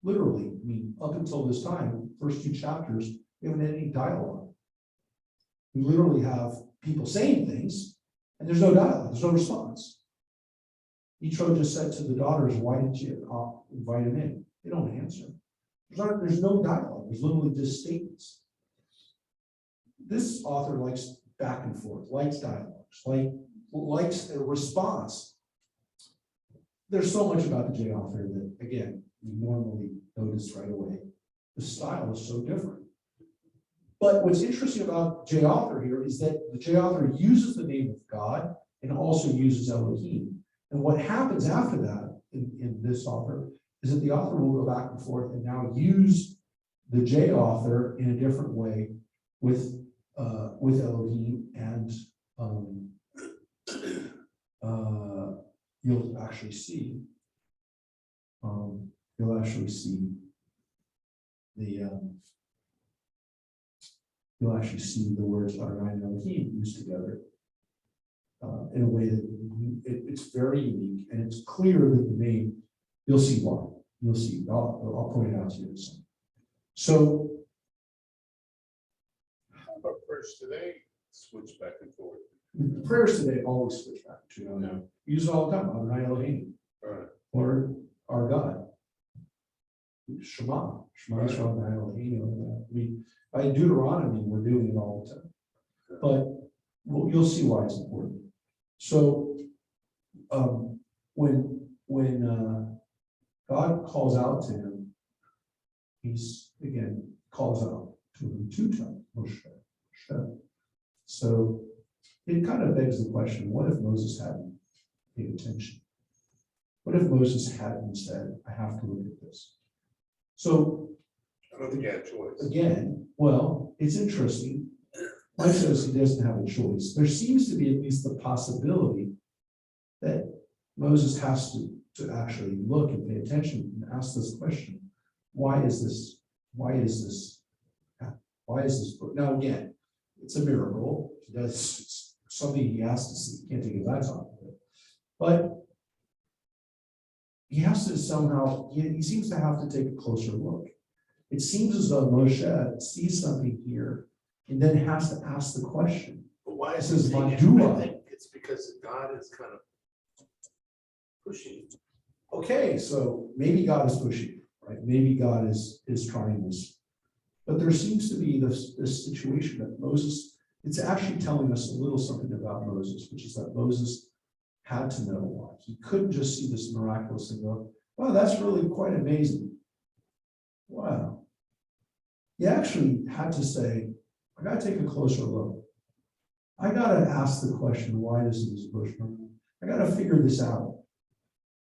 Literally, I mean, up until this time, first 2 chapters, we haven't had any dialogue. We literally have people saying things, and there's no dialogue, there's no response. Yitro just said to the daughters, why didn't you invite him in? They don't answer. There's no dialogue, there's literally just statements. This author likes back and forth, likes dialogues, likes a response. There's so much about the J author that, again, you normally notice right away. The style is so different. But what's interesting about J author here is that the J author uses the name of God and also uses Elohim. And what happens after that in this author is that the author will go back and forth and now use the J author in a different way with Elohim, and you'll actually see the words Adonai and Elohim used together in a way that it's very unique, and it's clear that the name, you'll see why. You'll see, I'll point it out to you in a second. So, How about first today? Switch back and forth. prayers today always switch back to, use it all the time, Adonai Elohim, Right. or our God. Shema Yisrael Adonai Elohim. I mean, by Deuteronomy, we're doing it all the time. But you'll see why it's important. So, when God calls out to him, he's again calls out to him 2 times, Moshe. So it kind of begs the question: what if Moses hadn't paid attention? What if Moses hadn't said, "I have to look at this"? So I don't think he had a choice. again, well, it's interesting. Mike says he doesn't have a choice. There seems to be at least the possibility that Moses has to actually look and pay attention and ask this question: why is this? Why is this? Why is this? Now again, it's a miracle. It's something he has to see. He can't take his eyes off of it. But he has to somehow. He seems to have to take a closer look. It seems as though Moshe sees something here and then has to ask the question. But why is This is it? I Madua. think it's because God is kind of pushing. Okay, so maybe God is pushing, right? Maybe God is trying this. But there seems to be this situation that Moses, it's actually telling us a little something about Moses, which is that Moses had to know why. He couldn't just see this miraculous and go, wow, that's really quite amazing. Wow. He actually had to say, I got to take a closer look. I got to ask the question, why is this bush burning? I got to figure this out.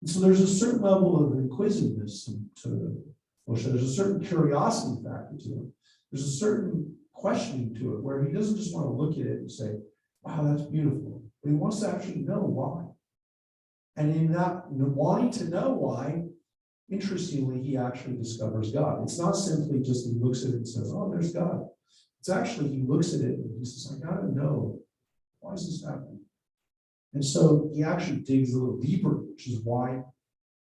And so there's a certain level of inquisitiveness to Moshe. There's a certain curiosity factor to him. There's a certain questioning to it where he doesn't just want to look at it and say, wow, that's beautiful. But he wants to actually know why. And in that wanting to know why, interestingly, he actually discovers God. It's not simply just he looks at it and says, oh, there's God. It's actually he looks at it and he says, I got to know, why is this happening? And so he actually digs a little deeper, which is why,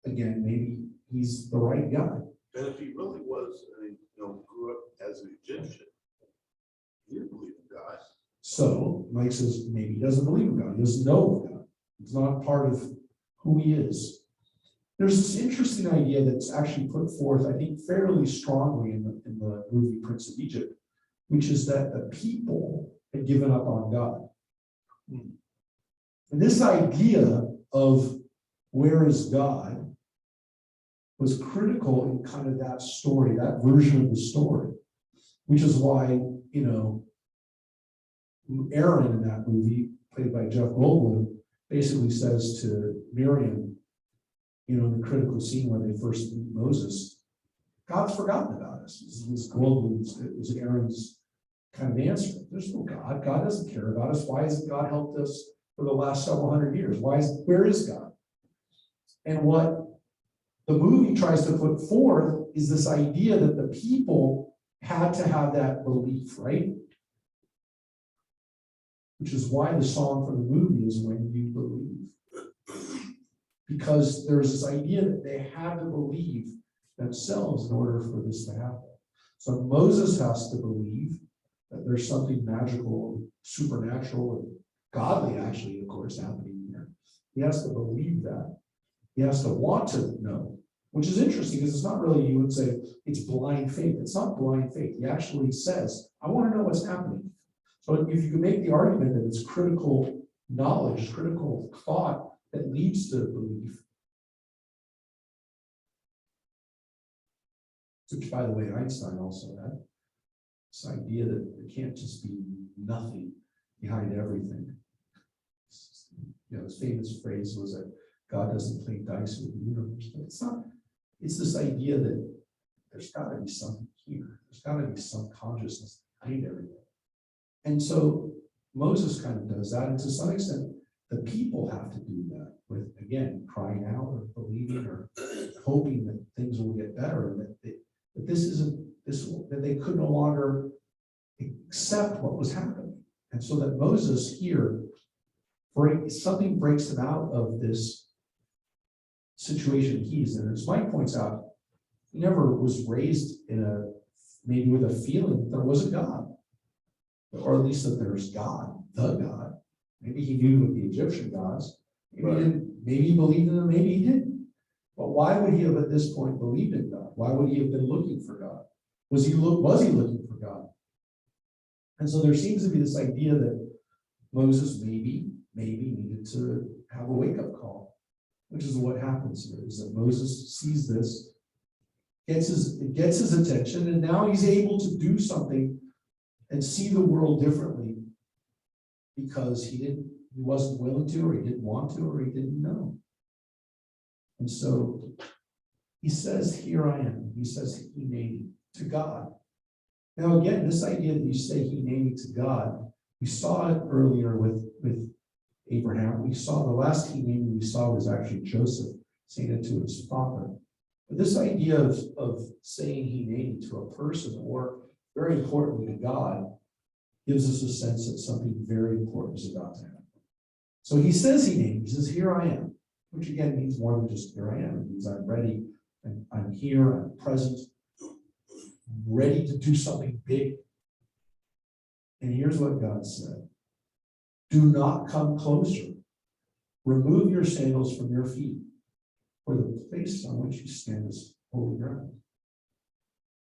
again, maybe he's the right guy. And if he really was, grew up as an Egyptian, he didn't believe in God. So Mike says maybe he doesn't believe in God. He doesn't know of God. It's not part of who he is. There's this interesting idea that's actually put forth, I think, fairly strongly in the movie Prince of Egypt, which is that the people had given up on God. And this idea of where is God was critical in kind of that story, that version of the story, which is why, Aaron in that movie, played by Jeff Goldblum, basically says to Miriam, in the critical scene where they first meet Moses, God's forgotten about us. This Goldblum's, it was Aaron's kind of answer. There's no God. God doesn't care about us. Why hasn't God helped us for the last several hundred years? Where is God? And what the movie tries to put forth is this idea that the people had to have that belief, right? Which is why the song from the movie is When You Believe. Because there's this idea that they had to believe themselves in order for this to happen. So Moses has to believe that there's something magical, supernatural, and godly actually, of course, happening here. He has to believe that. He has to want to know, which is interesting because it's not really, you would say, it's blind faith. It's not blind faith. He actually says, I want to know what's happening. So if you can make the argument that it's critical knowledge, critical thought that leads to belief, which, by the way, Einstein also had this idea that there can't just be nothing behind everything. His famous phrase was that God doesn't play dice with the universe, but it's not. It's this idea that there's got to be something here. There's got to be some consciousness behind everything. And so Moses kind of does that, and to some extent, the people have to do that with, again, crying out or believing or hoping that things will get better, and that they could no longer accept what was happening. And so that Moses here, something breaks him out of this situation he's in. As Mike points out, he never was raised maybe with a feeling that there was a God, or at least that there's God, the God. Maybe he knew of the Egyptian gods. Maybe he didn't. Maybe he believed in them. Maybe he didn't. But why would he have at this point believed in God? Why would he have been looking for God? Was he looking for God? And so there seems to be this idea that Moses maybe needed to have a wake-up call, which is what happens here, is that Moses sees this, gets his attention, and now he's able to do something and see the world differently because he wasn't willing to, or he didn't want to, or he didn't know. And so he says, here I am. He says, Hineni, to God. Now again, this idea that you say Hineni to God, we saw it earlier with Abraham. We saw the last Hineni we saw was actually Joseph saying it to his father. But this idea of saying Hineni to a person, or very importantly to God, gives us a sense that something very important is about to happen. So he says Hineni, he says, here I am, which again means more than just here I am. It means I'm ready, and I'm here, I'm present, I'm ready to do something big. And here's what God said. Do not come closer. Remove your sandals from your feet, for the place on which you stand is holy ground.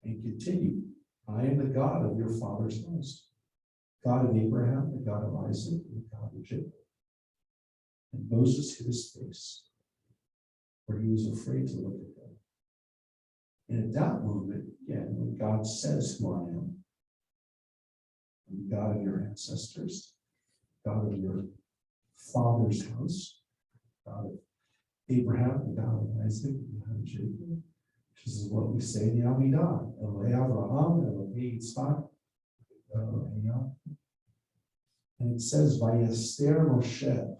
And continue, I am the God of your father's house, God of Abraham, the God of Isaac, and the God of Jacob. And Moses hid his face, for he was afraid to look at God. And at that moment, again, when God says who I am, I'm the God of your ancestors, God of your father's house, God of Abraham, the God of Isaac, and the God of Jacob. This is what we say in the Amidah, Elohei Avraham, Elohei Yitzchak, Elohei Yaakov. And it says, Vayester Moshe,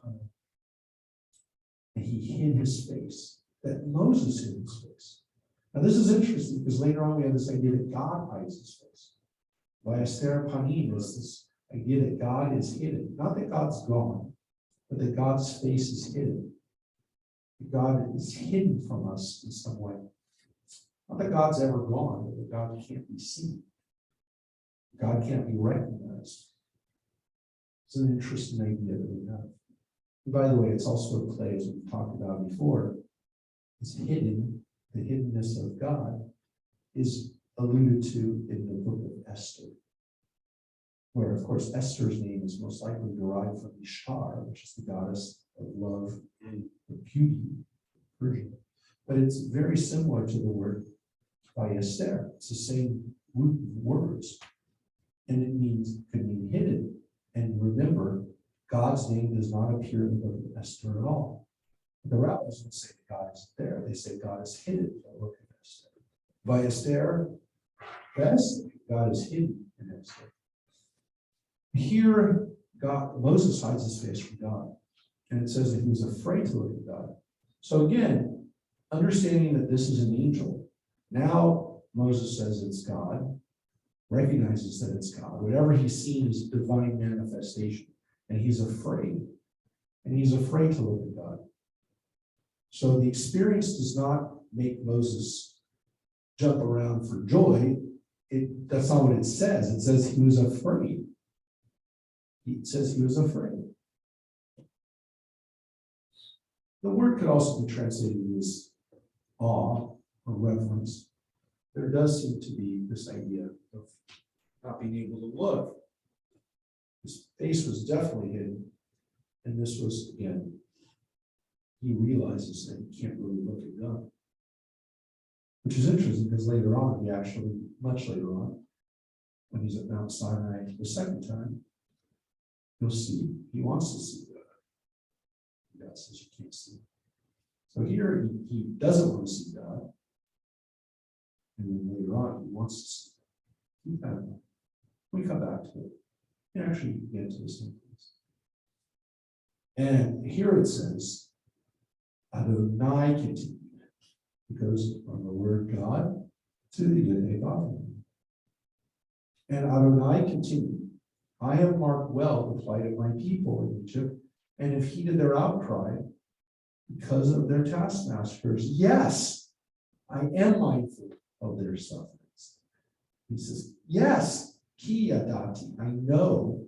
and he hid his face, that Moses hid his face. Now this is interesting because later on we have this idea that God hides his face. Vayester Panim is this idea that God is hidden. Not that God's gone, but that God's face is hidden. God is hidden from us in some way. Not that God's ever gone, but that God can't be seen. God can't be recognized. It's an interesting idea that we have. And by the way, it's also a play, as we've talked about before. It's hidden, the hiddenness of God is alluded to in the book of Esther, where, of course, Esther's name is most likely derived from Ishtar, which is the goddess of love and beauty, Persia. But it's very similar to the word Vayester. It's the same root of words. And it could mean hidden. And remember, God's name does not appear in the book of Esther at all. The rabbis don't say that God isn't there. They say God is hidden in the book of Esther. Vayester, best, God is hidden in Esther. Here, Moses hides his face from God. And it says that he was afraid to look at God. So again, understanding that this is an angel, now Moses says it's God, recognizes that it's God. Whatever he's seen is divine manifestation, and he's afraid. And he's afraid to look at God. So the experience does not make Moses jump around for joy. That's not what it says. It says he was afraid. It says he was afraid. The word could also be translated as awe or reverence. There does seem to be this idea of not being able to look. His face was definitely hidden. And this was, again, he realizes that he can't really look at God. Which is interesting because later on, much later on, when he's at Mount Sinai the second time, he wants to see God. God says you can't see. So here he doesn't want to see God. And then later on, he wants to see God. We come back to it. We actually get to the same place. And here it says, Adonai continued. It goes from the word God to the Yod Vav. And Adonai continued, I have marked well the plight of my people in Egypt, and have heeded their outcry because of their taskmasters. Yes, I am mindful of their sufferings. He says, yes, ki yadati, I know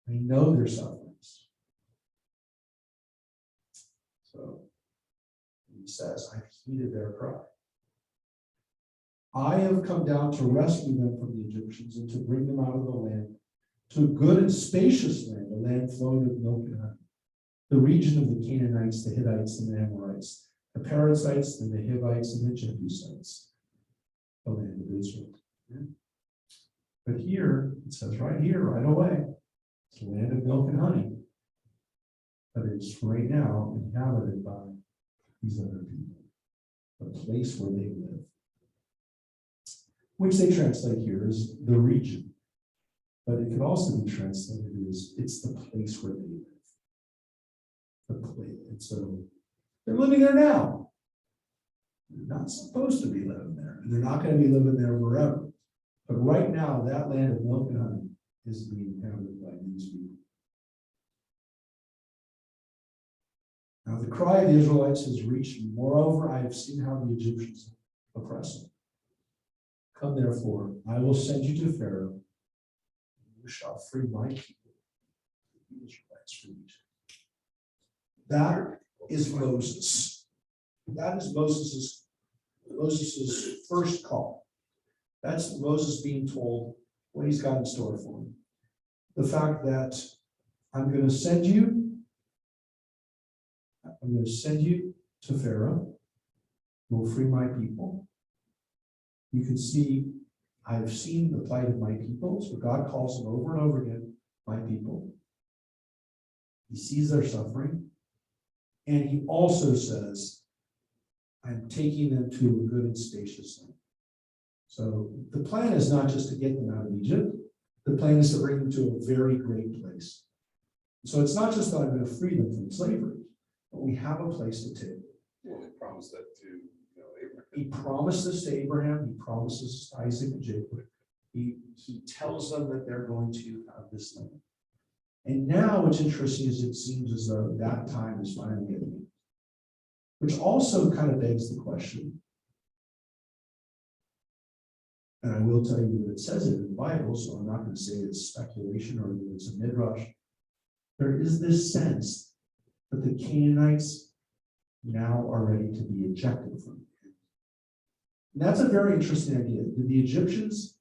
their sufferings. So he says, I've heeded their cry. I have come down to rescue them from the Egyptians and to bring them out of the land to a good and spacious land, a land flowing with milk and honey. The region of the Canaanites, the Hittites, and the Amorites, the Perizzites, and the Hivites, and the Jebusites, the land of Israel. Yeah. But here, it says right here, right away, it's the land of milk and honey. But it's right now inhabited by these other people, the place where they live, which they translate here as the region. But it could also be translated as it's the place where they live. The place. And so they're living there now. They're not supposed to be living there. And they're not going to be living there forever. But right now, that land of milk and honey is being inhabited by these people. Now the cry of the Israelites has reached me. Moreover, I have seen how the Egyptians oppress them. Come therefore, I will send you to Pharaoh, and you shall free my people, the Israelites from Egypt. That is Moses. That is Moses' Moses' first call. That's Moses being told what he's got in store for him. The fact that I'm going to send you to Pharaoh, who will free my people. You can see, I've seen the plight of my people, so God calls them over and over again, my people. He sees their suffering, and he also says, I'm taking them to a good and spacious land. So the plan is not just to get them out of Egypt, the plan is to bring them to a very great place. So it's not just that I'm going to free them from slavery, but we have a place to take. Well, he promised that to Abraham. He promised this to Abraham, he promises to Isaac and Jacob. He tells them that they're going to have this land. And now what's interesting is it seems as though that time is finally at hand. Which also kind of begs the question, and I will tell you that it says it in the Bible, so I'm not going to say it's speculation or that it's a midrash. There is this sense that the Canaanites now are ready to be ejected from it. And that's a very interesting idea. Did the Egyptians,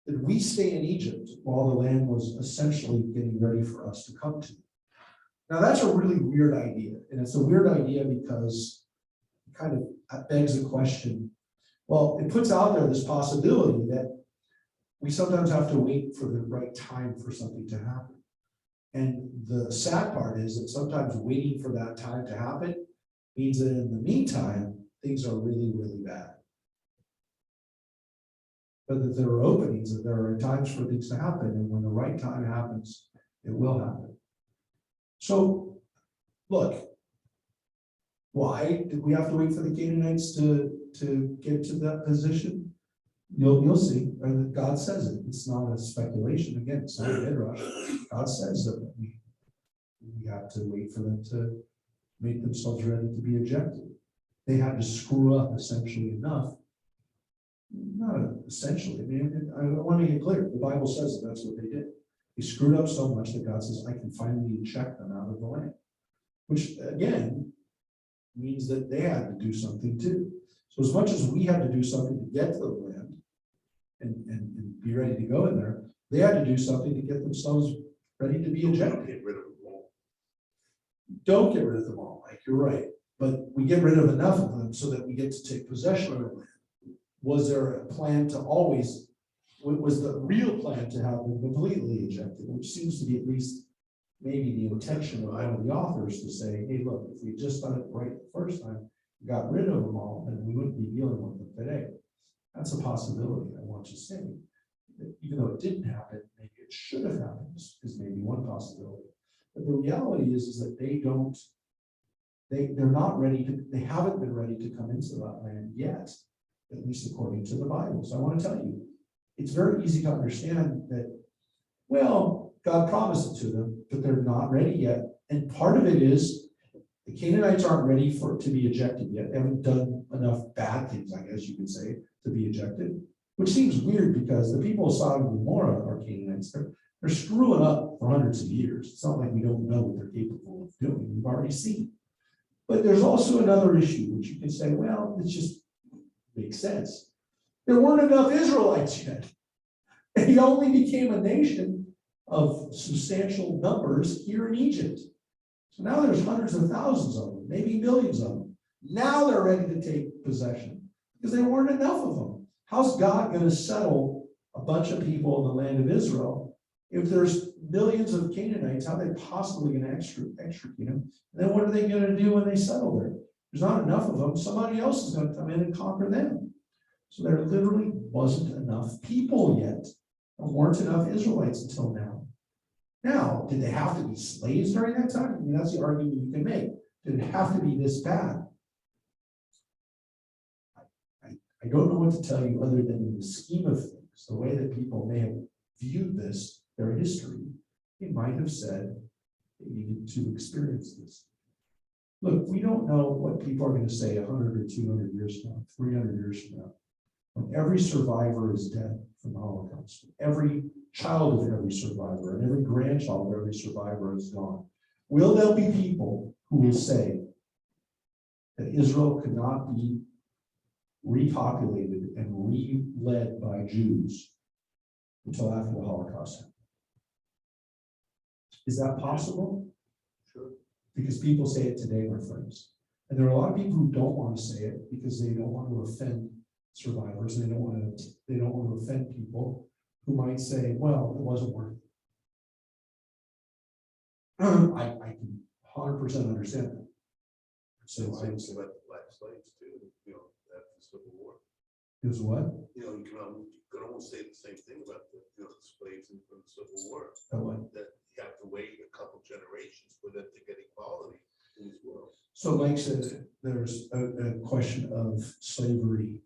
did we stay in Egypt while the land was essentially getting ready for us to come to? Now that's a really weird idea. And it's a weird idea because it kind of begs the question. Well, it puts out there this possibility that we sometimes have to wait for the right time for something to happen. And the sad part is that sometimes waiting for that time to happen means that in the meantime, things are really, really bad. But that there are openings, that there are times for things to happen, and when the right time happens, it will happen. So, look, why did we have to wait for the Canaanites to get to that position? You'll see. God says it. It's not a speculation. Again, it's not a midrash. God says that we have to wait for them to make themselves ready to be ejected. They had to screw up essentially enough. Not essentially. I mean, I want to get clear. The Bible says that that's what they did. They screwed up so much that God says, I can finally eject them out of the land. Which, again, means that they had to do something too. So as much as we had to do something to get to the land and be ready to go in there, they had to do something to get themselves ready to be ejected. Get rid of them all. Don't get rid of them all, Mike, you're right. But we get rid of enough of them so that we get to take possession of the land. Was there a plan to always, was the real plan to have them completely ejected, which seems to be at least maybe the intention of one of the authors to say, hey, look, if we just done it right the first time, got rid of them all, then we wouldn't be dealing with them today. That's a possibility, I want you to say. Even though it didn't happen, maybe it should have happened, is maybe one possibility. But the reality is that they're not ready to, they haven't been ready to come into that land yet, at least according to the Bible. So I want to tell you, it's very easy to understand that, well, God promised it to them, but they're not ready yet. And part of it is the Canaanites aren't ready to be ejected yet. They haven't done enough bad things, I guess you could say, to be ejected, which seems weird because the people of Sodom and Gomorrah are Canaanites. They're screwing up for hundreds of years. It's not like we don't know what they're capable of doing. We've already seen. But there's also another issue, which you can say, well, it just makes sense. There weren't enough Israelites yet. They only became a nation of substantial numbers here in Egypt. So now there's hundreds of thousands of them, maybe millions of them. Now they're ready to take possession because there weren't enough of them. How's God going to settle a bunch of people in the land of Israel if there's millions of Canaanites? How are they possibly going to extricate them? And then what are they going to do when they settle there? There's not enough of them. Somebody else is going to come in and conquer them. So there literally wasn't enough people yet. There weren't enough Israelites until now. Now, did they have to be slaves during that time? I mean, that's the argument you can make. Did it have to be this bad? I don't know what to tell you other than in the scheme of things, the way that people may have viewed this, their history, they might have said they needed to experience this. Look, we don't know what people are going to say 100 or 200 years from now, 300 years from now. When every survivor is dead from the Holocaust, every child of every survivor and every grandchild of every survivor is gone. Will there be people who will say that Israel could not be repopulated and re-led by Jews until after the Holocaust happened. Is that possible? Sure. Because people say it today, my friends. And there are a lot of people who don't want to say it because they don't want to offend survivors. And they don't want to offend people who might say, well, it wasn't worth it. I can 100% understand that. So Same I thing about the black slaves too, after the Civil War. is what? You can almost say the same thing about the slaves in the Civil War. What? That you have to wait a couple generations for them to get equality in this world. So Mike said there's a question of slavery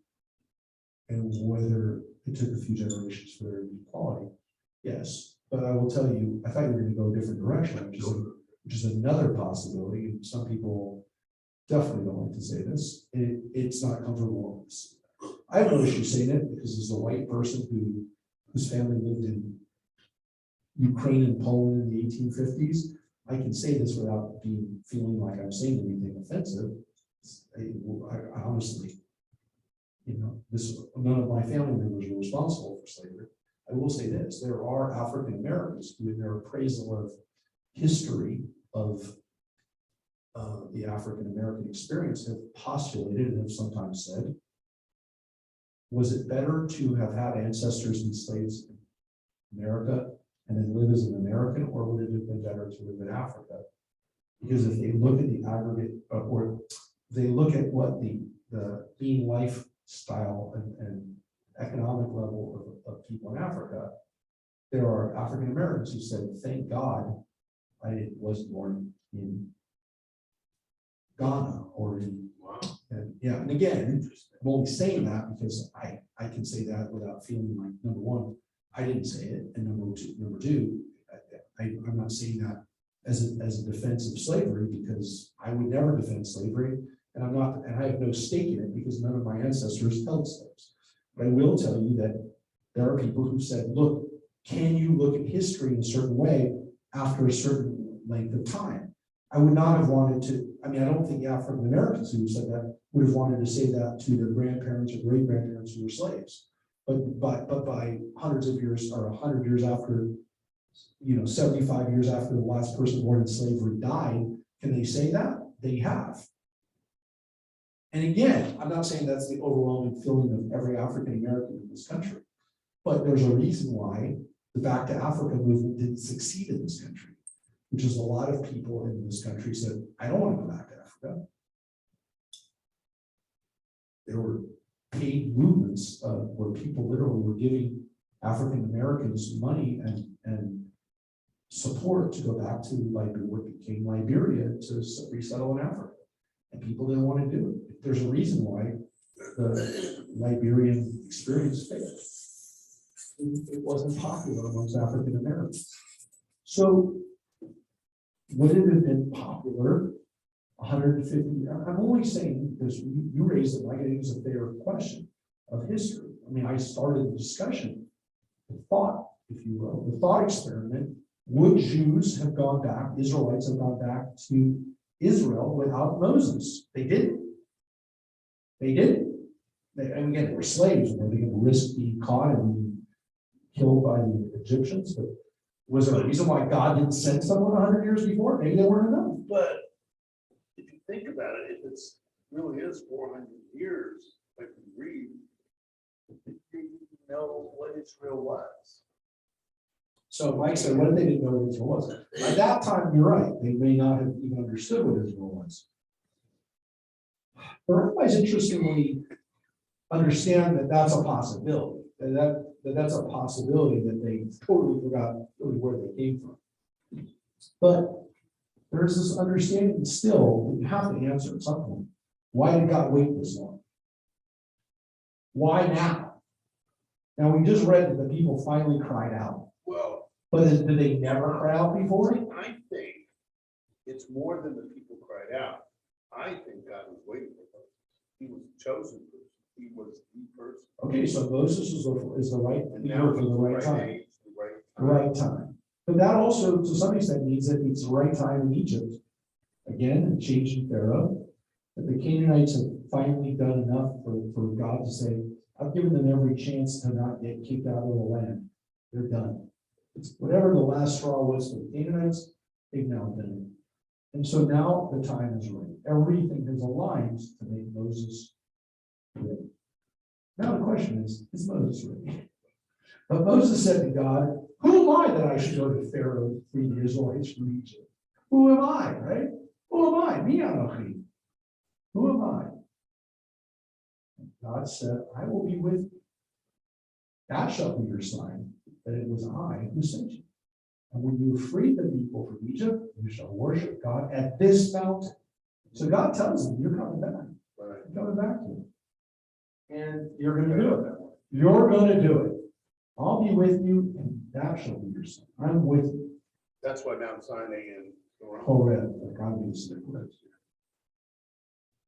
and whether it took a few generations for there to be equality. Yes, but I will tell you, I thought you were going to go a different direction, which is another possibility. Some people definitely don't like to say this. It's not comfortable. I have no issue saying it because as a white person whose family lived in Ukraine and Poland in the 1850s, I can say this without feeling like I'm saying anything offensive. I honestly, none of my family members were responsible for slavery. I will say this: there are African Americans who, in their appraisal of history of the African American experience, have postulated and have sometimes said, was it better to have had ancestors be slaves in America and then live as an American, or would it have been better to live in Africa? Because if they look at the aggregate, or they look at what the being lifestyle and economic level of people in Africa, there are African Americans who said, thank God I wasn't born in Ghana or in, and again, I'm only saying that because I can say that without feeling like, number one, I didn't say it, and number two, I'm not saying that as a defense of slavery, because I would never defend slavery, and I have no stake in it because none of my ancestors held slaves. But I will tell you that there are people who said, look, can you look at history in a certain way after a certain length of time? I would not have wanted to, I don't think the African Americans who said that would have wanted to say that to their grandparents or great grandparents who were slaves. But by hundreds of years, or 100 years after, 75 years after the last person born in slavery died, can they say that? They have. And again, I'm not saying that's the overwhelming feeling of every African American in this country, but there's a reason why the Back to Africa movement didn't succeed in this country, which is a lot of people in this country said, I don't want to go back to Africa. There were paid movements where people literally were giving African Americans money and support to go back to what became Liberia to resettle in Africa. And people didn't want to do it. There's a reason why the Liberian experience failed. It wasn't popular amongst African Americans. So would it have been popular 150? I'm only saying because you raised it like it was a fair question of history. I started the discussion, the thought, if you will, the thought experiment. Would Jews have gone back, Israelites have gone back to Israel without Moses? They didn't. They didn't. And again, they were slaves. Were they going to risk being caught and being killed by the Egyptians? But was there a reason why God didn't send someone 100 years before? Maybe they weren't enough. But if you think about it, if it's really is 400 years, like we read, you didn't know what Israel was. So Mike said, what if they didn't know what Israel was? At that time, you're right. They may not have even understood what Israel was. The rabbis interestingly understand that that's a possibility. That's a possibility that they totally forgot really where they came from. But there's this understanding still that you have to answer at some point. Why did God wait this long? Why now? Now we just read that the people finally cried out. Well, but did they never cry out before? I think it's more than the people cried out. I think God was waiting for them. He was chosen person. He was the person. Okay, so Moses is the right leader for the right time. Age, the right time. But that also, to some extent, means that it's the right time in Egypt. Again, changing Pharaoh. That the Canaanites have finally done enough for God to say, I've given them every chance to not get kicked out of the land. They're done. It's whatever the last straw was for the Canaanites, they've now done it. And so now the time is right. Everything is aligned to make Moses ready. Now the question is Moses ready? But Moses said to God, who am I that I should go to Pharaoh to free the Israelites from Egypt? Who am I, right? Who am I? Me Anochi. Who am I? And God said, I will be with you. That shall be your sign, that it was I who sent you. And when you free the people from Egypt, you shall worship God at this mountain. So God tells them, you're coming back. Right. You're coming back to it. And you're going to do it. You're going to do it. I'll be with you, and that shall be your sign. I'm with you. That's why Mount Sinai and. Horeb, like obviously.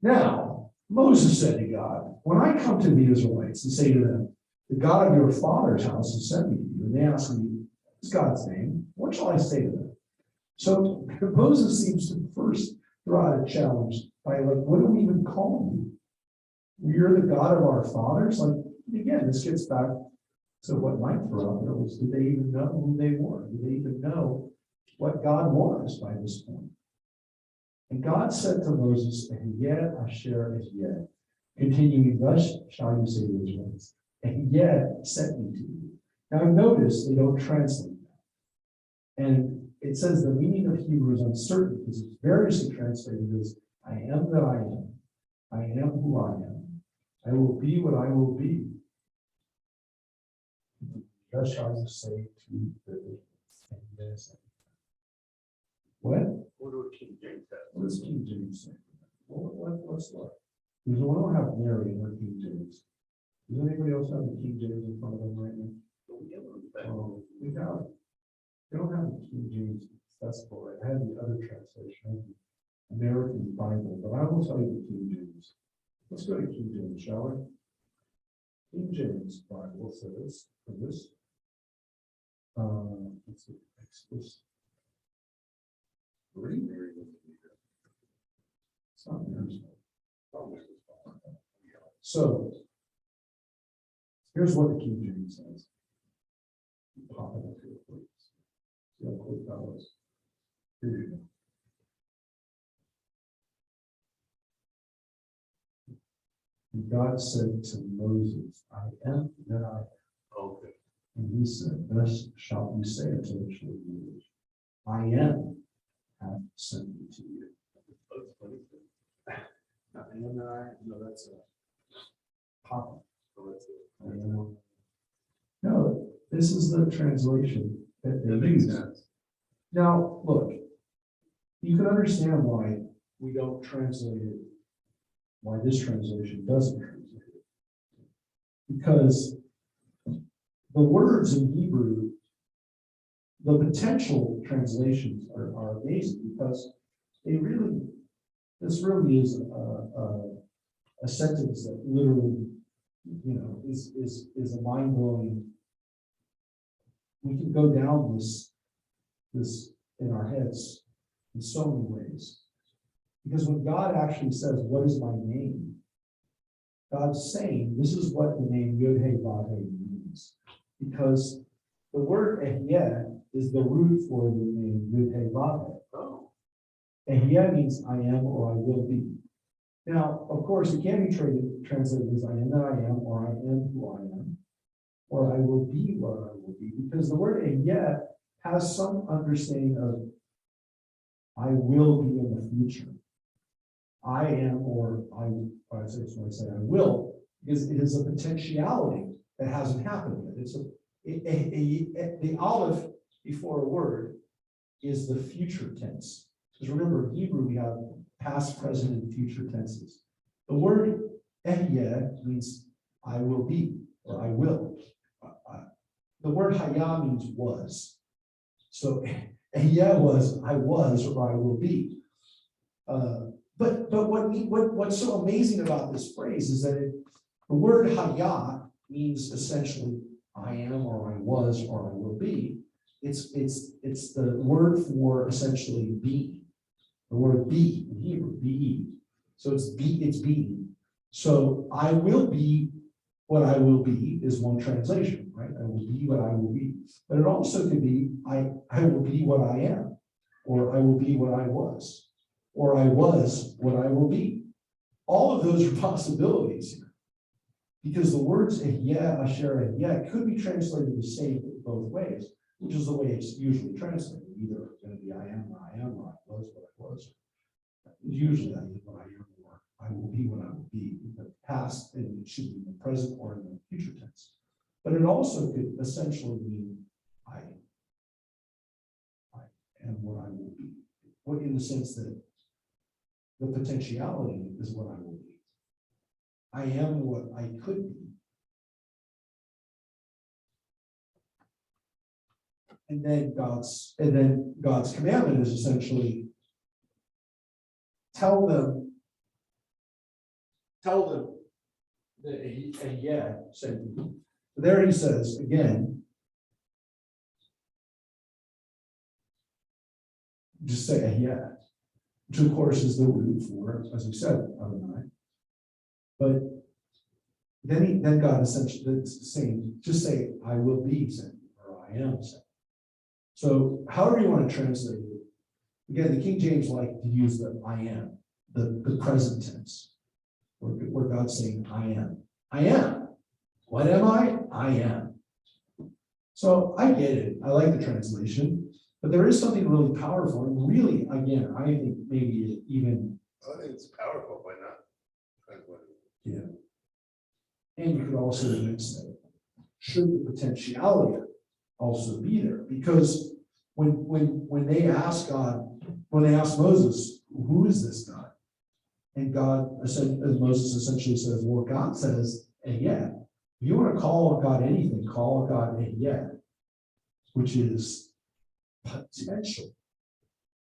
Now, Moses said to God, when I come to the Israelites and say to them, the God of your father's house has sent me to you, and they ask me, what's God's name? What shall I say to them? So Moses seems to first throw out a challenge by like, what do we even call you? You're the God of our fathers? Like, again, this gets back to what Mike threw out there was, did they even know who they were? Did they even know what God was by this point? And God said to Moses, yet Asher is yet, continuing, thus shall you say to the Israelites, and yet sent me to you. Now notice they don't translate that. And it says the meaning of Hebrew is uncertain because it's variously translated as I am that I am. I am who I am. I will be what I will be. Thus shall you say to the Israelites. What? What do King James have? What does King James say? Let's look. Because we don't have Mary in our King James. Does anybody else have the King James in front of them right now? We have. We don't have the King James accessible. Right? I have the other translation, the American Bible, but I will tell you the King James. Let's go to King James, shall we? King James Bible says for this. Let's see, Exodus 3. It's not there. So here's what the King James says. Pop it up here, please. See how quick that was. Here you go. And God said to Moses, I am that I am. Okay. And he said, thus shalt you say it to the children of Israel. I am hath sent me to you. I am that I am. No, that's a Papa. I am. No, this is the translation that they use. Now, look, you can understand why we don't translate it, why this translation doesn't translate it. Because the words in Hebrew, the potential translations are amazing because they really, this really is a sentence that literally, you know, is a mind-blowing. We can go down this in our heads in so many ways. Because when God actually says, what is my name? God's saying, this is what the name Yod-Heh-Vav-Heh means. Because the word Ehyeh is the root for the name Yod-Heh-Vav-Heh. Oh. Ehyeh means I am or I will be. Now, of course, it can be translated as I am that I am, or I am who I am, or I will be what I will be, because the word Ehyeh has some understanding of I will be in the future. I am, or I say I will, because it is a potentiality that hasn't happened yet. It's the aleph before a word is the future tense. Because remember, in Hebrew we have past, present, and future tenses. The word ehyeh means I will be, or I will. The word hayah means was. So ehyeh was I was, or I will be. But what's so amazing about this phrase is that the word hayah means essentially I am, or I was, or I will be. It's the word for essentially being. The word be in Hebrew, be. So it's being. So I will be what I will be is one translation, right? I will be what I will be. But it also could be I will be what I am, or I will be what I was, or I was what I will be. All of those are possibilities here. Because the words yeah, asher, yeah could be translated the same both ways, which is the way it's usually translated. Either it's going to be I am what I am, or I was what I was. Usually I am what I am, or I will be what I will be in the past, and it should be in the present or in the future tense. But it also could essentially mean I am what I will be. What in the sense that the potentiality is what I will be. I am what I could be. And then God's commandment is essentially tell them that a yeah said. There he says again, just say a yeah, which of course is the root for, as we said, Adonai. But then God essentially is saying, just say I will be sent, or I am sent. So however you want to translate it, again, the King James like to use the I am, the present tense, where God's saying I am. I am. What am I? I am. So I get it. I like the translation, but there is something really powerful. And really, again, I think maybe even. I think it's powerful. Why not? Translate it. Yeah. And you could also then say, should the potentiality also be there? Because when they ask God, when they ask Moses, who is this God? And Moses essentially says, well, God says, yeah. If you want to call God anything, call God a yeah, which is potential.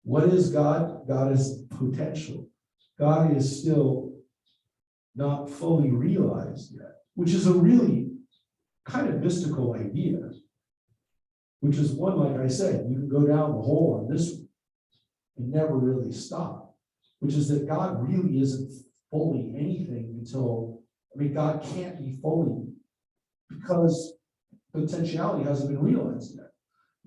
What is God? God is potential. God is still not fully realized yet, which is a really kind of mystical idea, which is one, like I said, you can go down the hole on this one and never really stop, which is that God really isn't fully anything until, God can't be fully because potentiality hasn't been realized yet.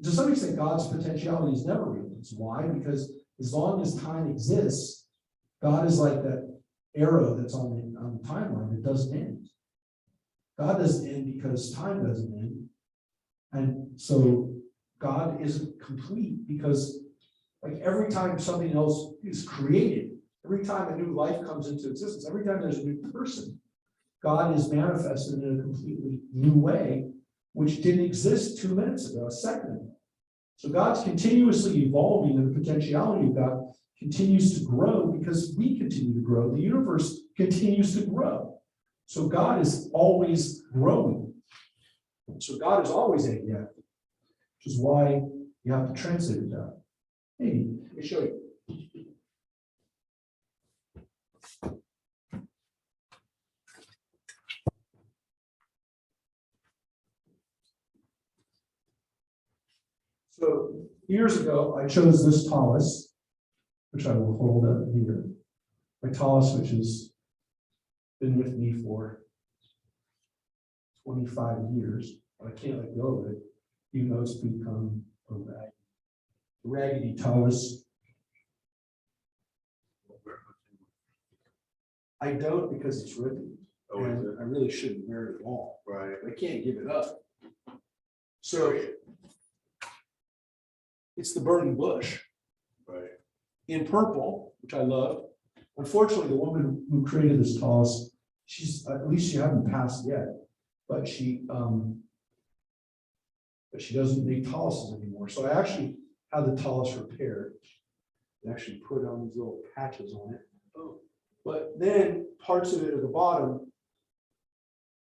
To some extent, God's potentiality is never realized. Why? Because as long as time exists, God is like that arrow that's on the timeline that doesn't end. God doesn't end because time doesn't end. And so God isn't complete because like every time something else is created, every time a new life comes into existence, every time there's a new person, God is manifested in a completely new way, which didn't exist 2 minutes ago, a second ago. So God's continuously evolving, and the potentiality of God continues to grow because we continue to grow. The universe continues to grow. So God is always growing. So God is always a yeah, which is why you have to translate it that. Hey, let me show you. So years ago, I chose this talus, which I will hold up here. My talus, which has been with me for 25 years, but I can't let go of it, even though it's become a raggedy talus. I don't because it's ripping. Oh, is it? I really shouldn't wear it at all. Right. I can't give it up. So it's the burning bush. Right. In purple, which I love. Unfortunately, the woman who created this talus, she's at least she hasn't passed yet, but she doesn't make taluses anymore. So I actually had the talus repaired. I actually put on these little patches on it. But then parts of it at the bottom,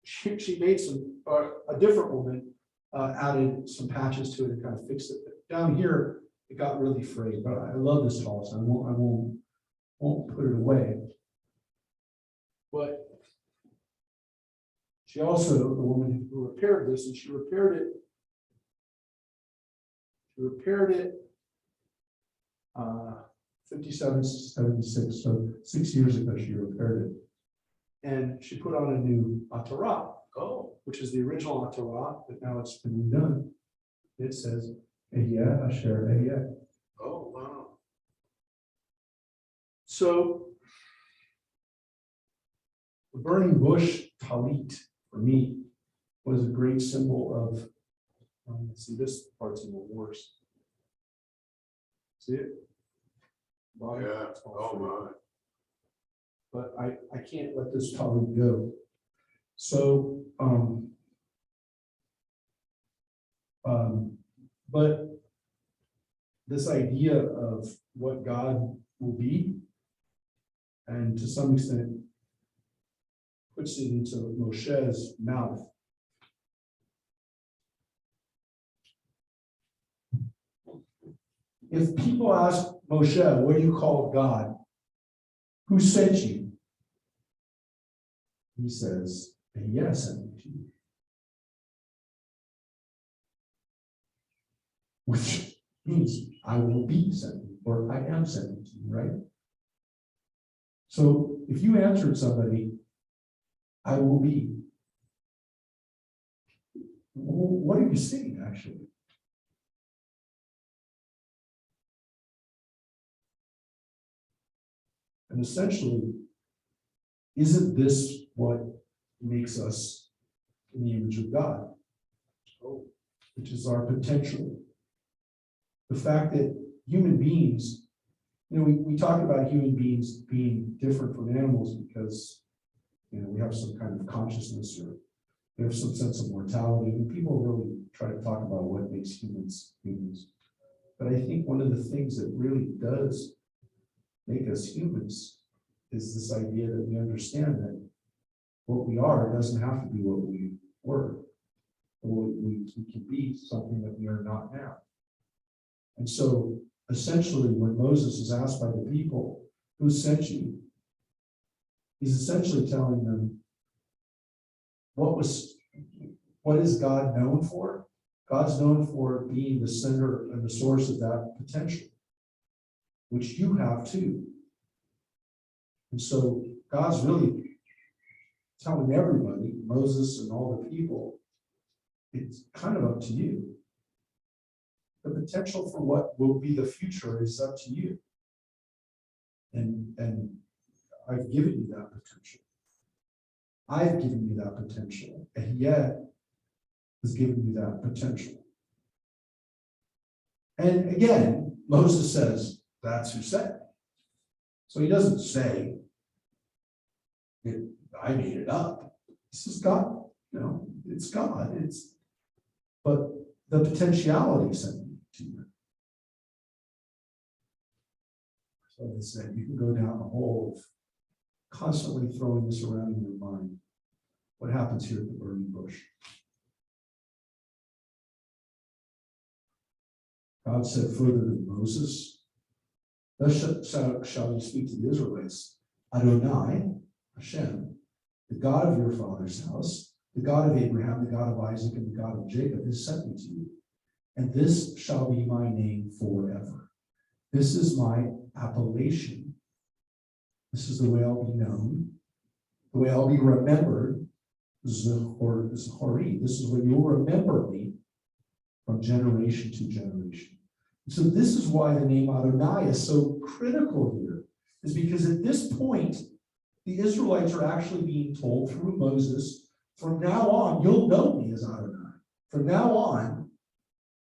she made some, a different woman added some patches to it and kind of fixed it. Down here, it got really frayed, but I love this talus. I won't put it away. But she also, the woman who repaired this, and she repaired it 57, 76, so 6 years ago she repaired it. And she put on a new Torah, which is the original Torah, but now it's been redone. It says, Ehyeh Asher Ehyeh. Oh, wow. So the burning bush talit for me was a great symbol of, see, this part's even worse. See it? Body, Yeah, it's all oh, free. my. But I can't let this talit go. So, but this idea of what God will be, and to some extent puts it into Moshe's mouth. If people ask Moshe, what do you call God? Who sent you? He says, yes, sent me to you. Which means I will be sent, or I am sent to you, right? So if you answered somebody, I will be, well, what are you saying actually? And essentially, isn't this what makes us in the image of God? Which is our potential. The fact that human beings, we talk about human beings being different from animals because, we have some kind of consciousness or we have some sense of mortality. And people really try to talk about what makes humans humans. But I think one of the things that really does make us humans is this idea that we understand that what we are doesn't have to be what we were. Or we can be something that we are not now. And so essentially when Moses is asked by the people, who sent you? He's essentially telling them, what is God known for? God's known for being the center and the source of that potential, which you have too. And so God's really telling everybody, Moses and all the people, it's kind of up to you. The potential for what will be the future is up to you. And I've given you that potential. I've given you that potential, and yet has given you that potential. And again, Moses says, that's who said it. So he doesn't say, I made it up. This is God, it's God. But the potentiality sent me to you. So they said, you can go down the hole of constantly throwing this around in your mind. What happens here at the burning bush? God said further to Moses, thus shall you speak to the Israelites, Adonai, Hashem, the God of your father's house, the God of Abraham, the God of Isaac, and the God of Jacob has sent me to you. And this shall be my name forever. This is my appellation. This is the way I'll be known, the way I'll be remembered. Zechori. This is what you'll remember me from generation to generation. So this is why the name Adonai is so critical here, is because at this point, the Israelites are actually being told through Moses, from now on, you'll know me as Adonai. From now on,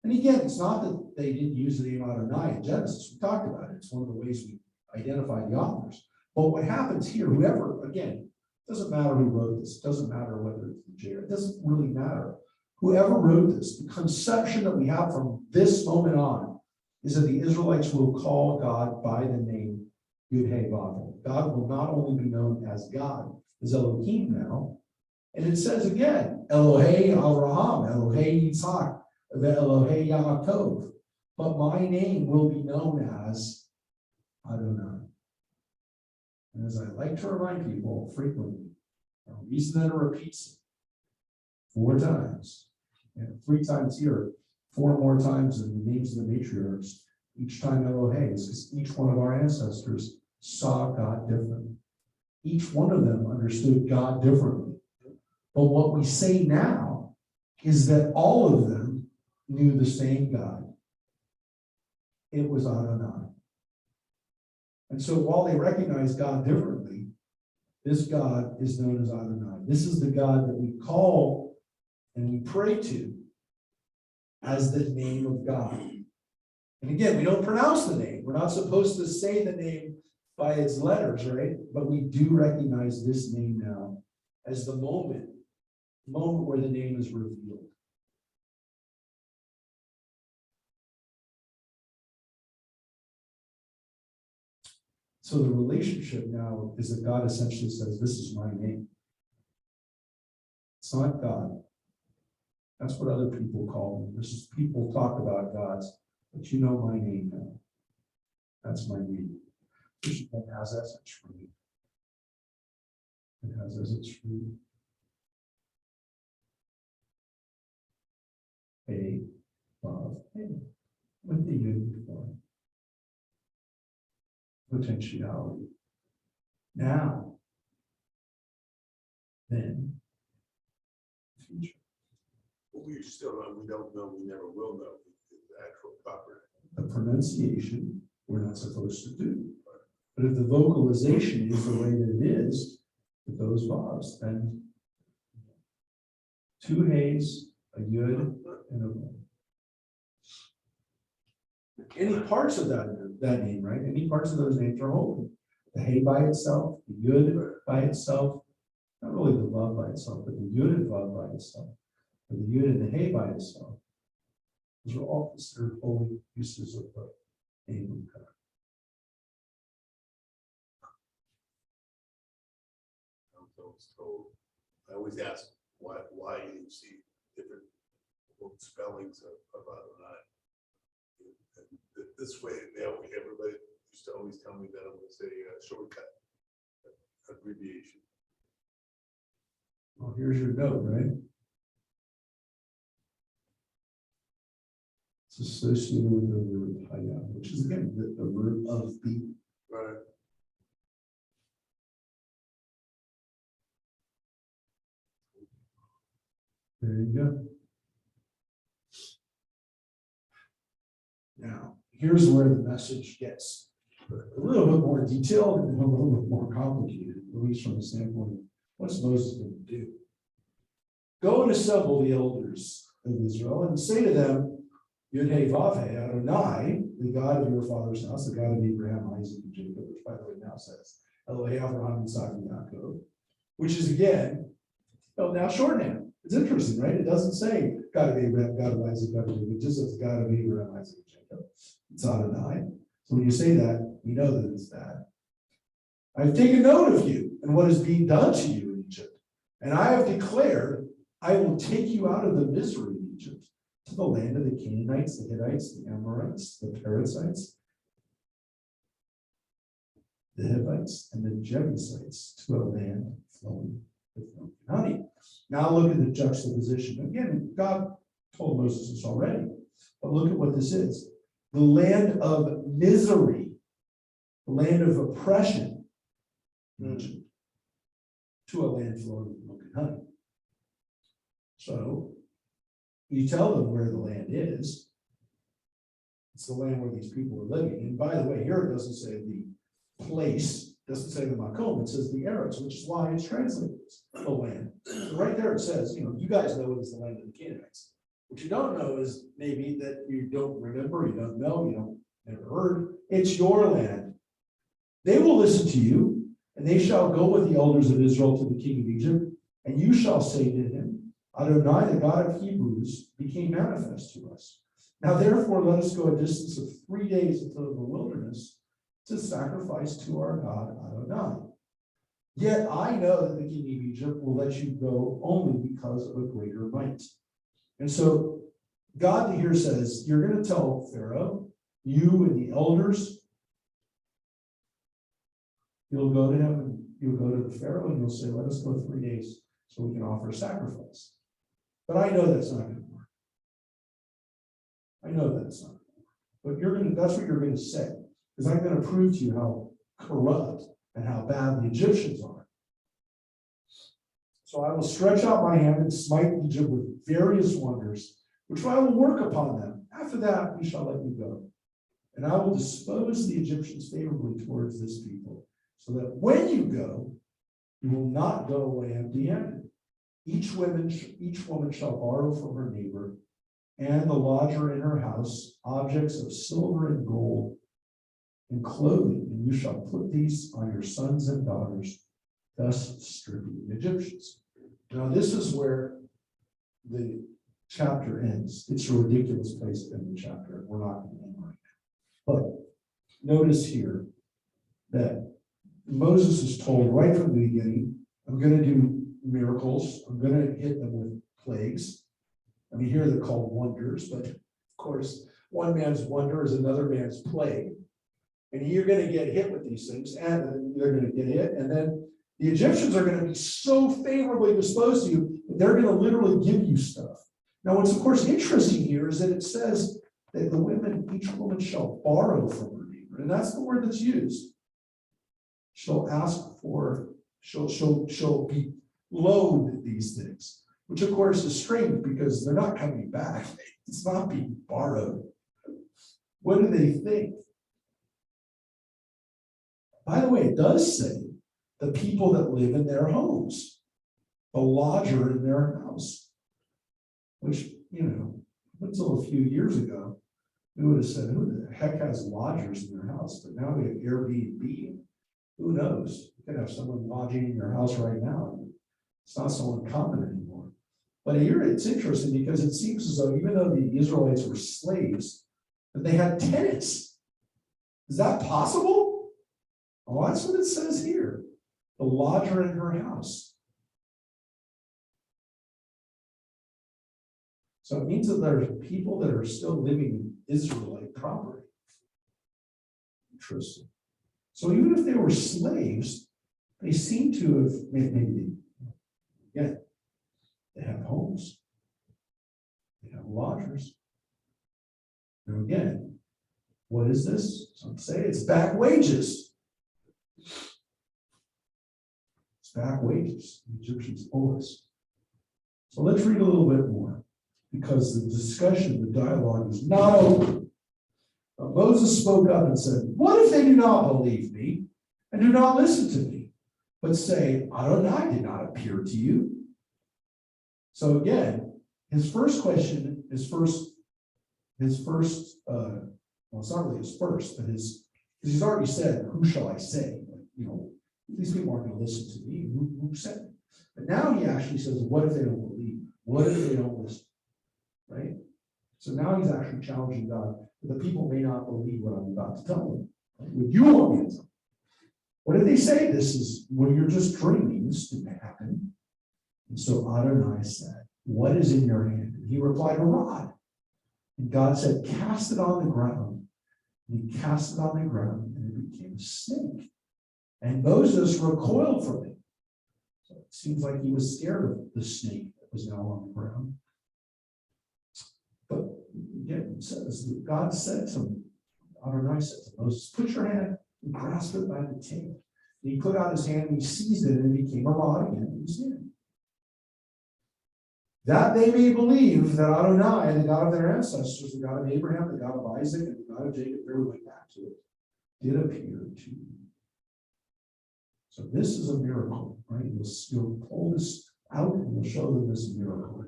and again, it's not that they didn't use the name Adonai in Genesis. We talked about it. It's one of the ways we identify the authors. But what happens here, whoever, again, doesn't matter who wrote this, doesn't matter whether it's the J, it doesn't really matter. Whoever wrote this, the conception that we have from this moment on is that the Israelites will call God by the name Yud-Heh-Vav. God will not only be known as God, as Elohim now, and it says again, Elohei Avraham, Elohei Yitzhak, Elohei Yaakov, but my name will be known as Adonai. And as I like to remind people frequently, the reason that it repeats it 4 times, and 3 times here, 4 more times in the names of the matriarchs, each time Elohei, is because each one of our ancestors saw God differently. each one of them understood God differently. But what we say now is that all of them knew the same God. It was Adonai. And so while they recognized God differently, this God is known as Adonai. This is the God that we call and we pray to as the name of God. And again, we don't pronounce the name. We're not supposed to say the name by its letters, right? But we do recognize this name now as the moment where the name is revealed. So the relationship now is that God essentially says, this is my name. It's not God. That's what other people call me. This is people talk about gods, but you know my name now. That's my name. It has as its fruit. It has as its fruit. A, love, A, with the uniform. Potentiality. Now, then, future. But we still don't, we don't know, we never will know the actual proper. The pronunciation we're not supposed to do. But if the vocalization is the way that it is, with those vowels, then two hays, a yud, and a vav. Any parts of that name, right? Any parts of those names are holy. The hay by itself, the yud by itself, not really the vav by itself, but the yud and vav by itself, or the yud and the hay by itself. Those are all considered holy uses of the name of God. I always ask why you see different spellings of Adonai. And this way, everybody used to always tell me that it was a shortcut, abbreviation. Well, here's your note, right? It's associated with the word haya, which is again the verb of be. Right. There you go. Now, here's where the message gets a little bit more detailed and a little bit more complicated, at least from the standpoint of what's Moses going to do. Go and assemble the elders of Israel and say to them, Yud Hey Vav Hey Adonai, the God of your father's house, the God of Abraham, Isaac, and Jacob, which by the way now says Elohei Avraham, Yitzhak, and Yaakov, which is again, now shorthand. It's interesting, right? It doesn't say God of Abraham, God of Isaac, God of Jacob. It just says God of Abraham, Isaac, and Jacob. It's Adonai. So when you say that, we know that it's that. I've taken note of you and what is being done to you in Egypt. And I have declared, I will take you out of the misery of Egypt to the land of the Canaanites, the Hittites, the Amorites, the Perizzites, the Hivites, and the Jebusites to a land flowing with milk and honey. Now look at the juxtaposition. Again, God told Moses this already, but look at what this is. The land of misery, the land of oppression, Egypt, to a land flowing with milk and honey. So you tell them where the land is. It's the land where these people are living. And by the way, here it doesn't say the place, it doesn't say the makom, it says the Arabs, which is why it's translated as the land. So right there it says, you guys know it is the land of the Canaanites. What you don't know is maybe that you don't remember, you don't know, you don't never heard. It's your land. They will listen to you, and they shall go with the elders of Israel to the king of Egypt, and you shall say to him, Adonai, the God of Hebrews, became manifest to us. Now therefore let us go a distance of 3 days into the wilderness to sacrifice to our God Adonai. Yet I know that the king of Egypt will let you go only because of a greater might. And so God here says, you're going to tell Pharaoh, you and the elders, you'll go to him, and you'll go to the Pharaoh and you'll say, let us go 3 days so we can offer a sacrifice. But I know that's not going to work. I know that's not going to work. But that's what you're going to say. Because I'm going to prove to you how corrupt and how bad the Egyptians are. So I will stretch out my hand and smite Egypt with various wonders, which I will work upon them. After that, we shall let you go. And I will dispose the Egyptians favorably towards this people, so that when you go, you will not go away empty-handed. Each woman shall borrow from her neighbor, and the lodger in her house, objects of silver and gold, and clothing, and you shall put these on your sons and daughters, thus stripping the Egyptians. Now, this is where the chapter ends. It's a ridiculous place to end the chapter. We're not going to end right now. But notice here that Moses is told right from the beginning, I'm going to do miracles. I'm going to hit them with plagues. I mean, here they're called wonders, but of course, one man's wonder is another man's plague. And you're going to get hit with these things, and they're going to get hit. And then the Egyptians are going to be so favorably disposed to you that they're going to literally give you stuff. Now, what's of course interesting here is that it says that the women, each woman shall borrow from her neighbor, and that's the word that's used. She'll ask for, she'll be loaned these things, which of course is strange because they're not coming back. It's not being borrowed. What do they think? By the way, it does say the people that live in their homes, the lodger in their house, which, until a few years ago, we would have said, who the heck has lodgers in their house? But now we have Airbnb. Who knows? You could have someone lodging in your house right now. It's not so uncommon anymore. But here it's interesting because it seems as though even though the Israelites were slaves, that they had tenants. Is that possible? Well, that's what it says here. The lodger in her house. So it means that there's people that are still living in Israelite property. Interesting. So even if they were slaves, they seem to have maybe again, they have homes, they have lodgers. And again, what is this? Some say it's back wages. It's back wages. The Egyptians owe us. So let's read a little bit more, because the discussion, the dialogue is not over. Moses spoke up and said, what if they do not believe me and do not listen to me, but say, Adonai did not appear to you? So again, his first question, well, it's not really his first, but because he's already said, who shall I say? These people aren't going to listen to me. Who said it? But now he actually says, what if they don't believe? What if they don't listen? Right? So now he's actually challenging God. The people may not believe what I'm about to tell them. Right? What you want me to tell them. What if they say this is, well, you're just dreaming, this didn't happen? And so Adonai said, what is in your hand? And he replied, a rod. And God said, cast it on the ground. And he cast it on the ground, and it became a snake. And Moses recoiled from it. So it seems like he was scared of the snake that was now on the ground. But again, it says that God said to Adonai said to Moses, put your hand and grasp it by the tail. And he put out his hand and he seized it, and it became a rod again in his hand. That they may believe that Adonai, the God of their ancestors, the God of Abraham, the God of Isaac, and the God of Jacob, there we went back to it, did appear to you. So this is a miracle, right? You'll pull this out and you'll show them this miracle.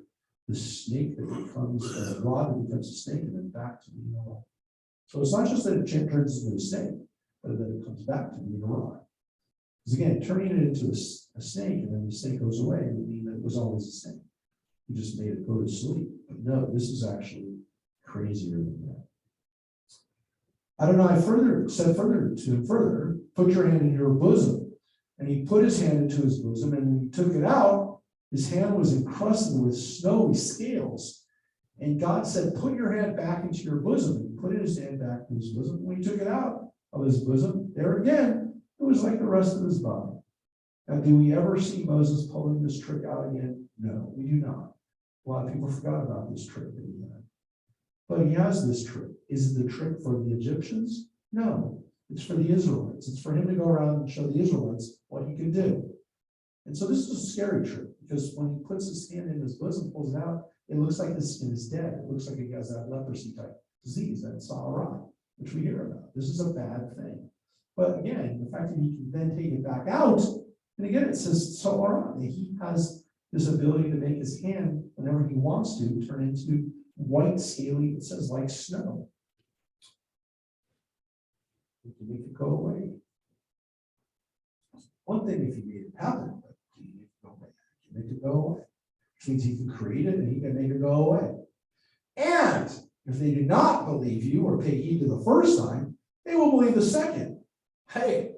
The snake that becomes a rod that becomes a snake, and then back to being a rod. So it's not just that it turns into a snake, but that it comes back to being a rod. Because again, turning it into a snake and then the snake goes away would mean that it was always a snake. You just made it go to sleep. But no, this is actually crazier than that. Adonai said further to him, put your hand in your bosom. And he put his hand into his bosom, and when he took it out, his hand was encrusted with snowy scales. And God said, put your hand back into your bosom. And he put his hand back into his bosom. When he took it out of his bosom, there again, it was like the rest of his body. Now, do we ever see Moses pulling this trick out again? No, we do not. A lot of people forgot about this trick that he had. But he has this trick. Is it the trick for the Egyptians? No. It's for the Israelites. It's for him to go around and show the Israelites what he can do. And so this is a scary trick, because when he puts his hand in his bosom, pulls it out, it looks like his skin is dead. It looks like he has that leprosy type disease, that Sahara, which we hear about. This is a bad thing. But again, the fact that he can then take it back out, and again, it says Sahara, that he has this ability to make his hand, whenever he wants to, turn into white, scaly, it says like snow. You can make it go away. One thing if you made it happen, but you can make it go away. Which means he can create it and he can make it go away. And if they do not believe you or pay heed to the first time, they will believe the second. Hey.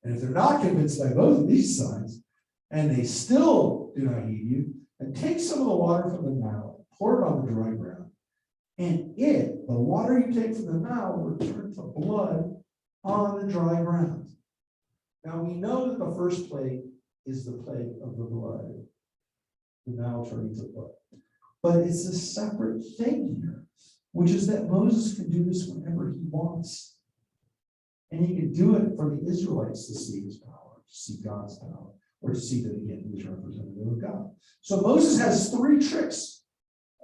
And if they're not convinced by both of these signs, and they still do not heed you, then take some of the water from the Nile, pour it on the dry ground, and the water you take from the Nile, will turn to blood on the dry ground. Now we know that the first plague is the plague of the blood, the Nile turning to blood. But it's a separate thing here, which is that Moses can do this whenever he wants. And he can do it for the Israelites to see his power, to see God's power, or to see that again, he was representative of God. So Moses has 3 tricks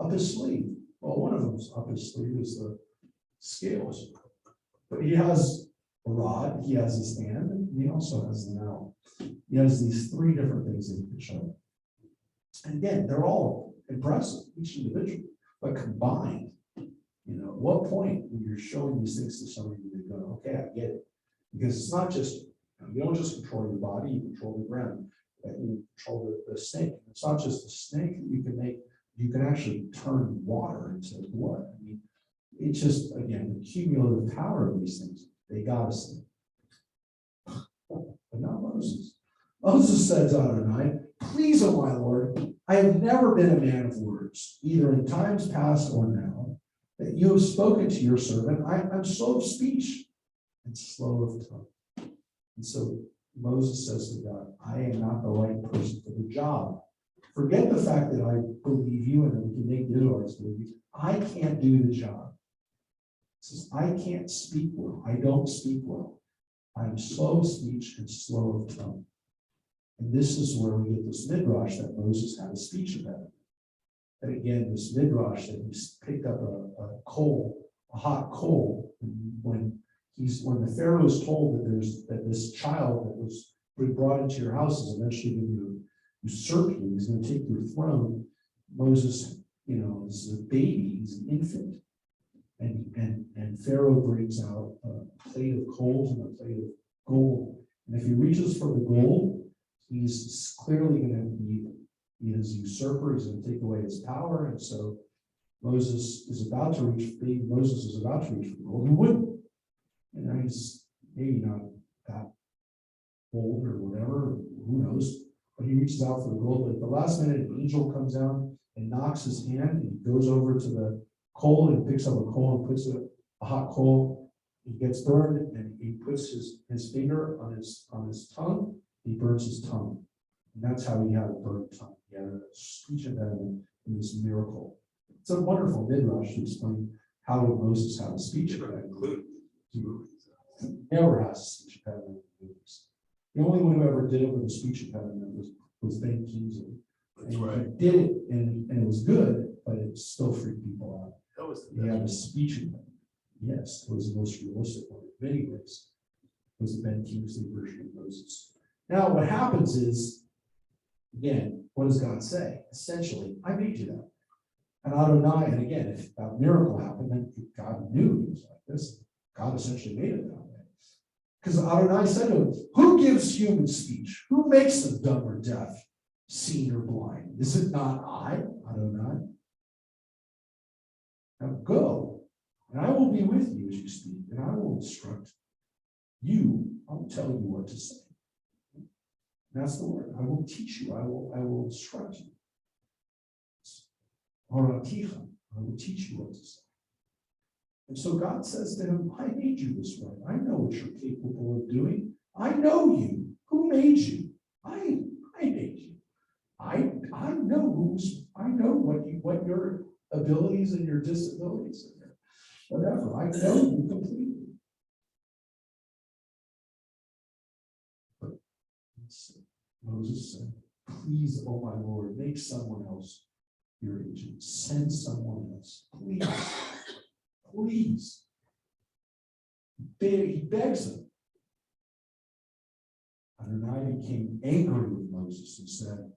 up his sleeve. Well, one of them up his sleeve is the scales. But he has a rod, he has his hand, and he also has the Nile. He has these 3 different things that he can show. And again, they're all impressive, each individual, but combined, at what point when you're showing these things to somebody, they go, okay, I get it. Because it's not just, you don't just control your body, you control the ground, you control the snake. It's not just the snake that you can make, you can actually turn water into blood. I mean, it's just, again, the cumulative power of these things, they got us there. But not Moses. Moses said to Adonai, please, O my Lord, I have never been a man of words, either in times past or now, that you have spoken to your servant. I'm slow of speech and slow of tongue. And so Moses says to God, I am not the right person for the job. Forget the fact that I believe you and that we can make the Israelites believe you. I can't do the job. He says, I can't speak well. I don't speak well. I'm slow of speech and slow of tongue. And this is where we get this midrash that Moses had a speech impediment. And again, this midrash that he picked up a hot coal, when the Pharaoh is told that this child that was brought into your house is eventually going to usurp you, he's going to take your throne. Moses, is a baby, he's an infant, and Pharaoh brings out a plate of coals and a plate of gold. And if he reaches for the gold, he's clearly going to be his usurper. He's going to take away his power, and so Moses is about to reach for the gold. He wouldn't. And now he's maybe not that old or whatever, who knows, but he reaches out for the gold. But at the last minute, an angel comes down and knocks his hand, and he goes over to the coal and picks up a coal and puts a hot coal. He gets burned, and he puts his finger on his tongue. He burns his tongue. And that's how he had a burned tongue. He had a speech impediment in this miracle. It's a wonderful midrash to explain how did Moses have a speech impediment. He never has a speech impediment in movies. The only one who ever did it with a speech impediment was Ben Kingsley. That's and right. He did it, and it was good, but it still freaked people out. That was He had a speech impediment. Yes, it was the most realistic one. In many ways, it was the Ben Kingsley version of Moses. Now, what happens is, again, what does God say? Essentially, I made you that. And Adonai, and again, if that miracle happened, then God knew he was like this. God essentially made it that way. Because Adonai said to him, who gives human speech? Who makes them dumb or deaf, seen or blind? Is it not I, Adonai? Now go, and I will be with you as you speak, and I will instruct you. I will tell you what to say. That's the word. I will teach you. I will instruct you. Oraticha. I will teach you what to say. And so God says to him, I made you this way. I know what you're capable of doing. I know you. Who made you? I made you. I know what your abilities and your disabilities are. Whatever. I know you completely. Moses said, please, oh my Lord, make someone else your agent. Send someone else. Please. Please. He begs them. Adonai became angry with Moses and said,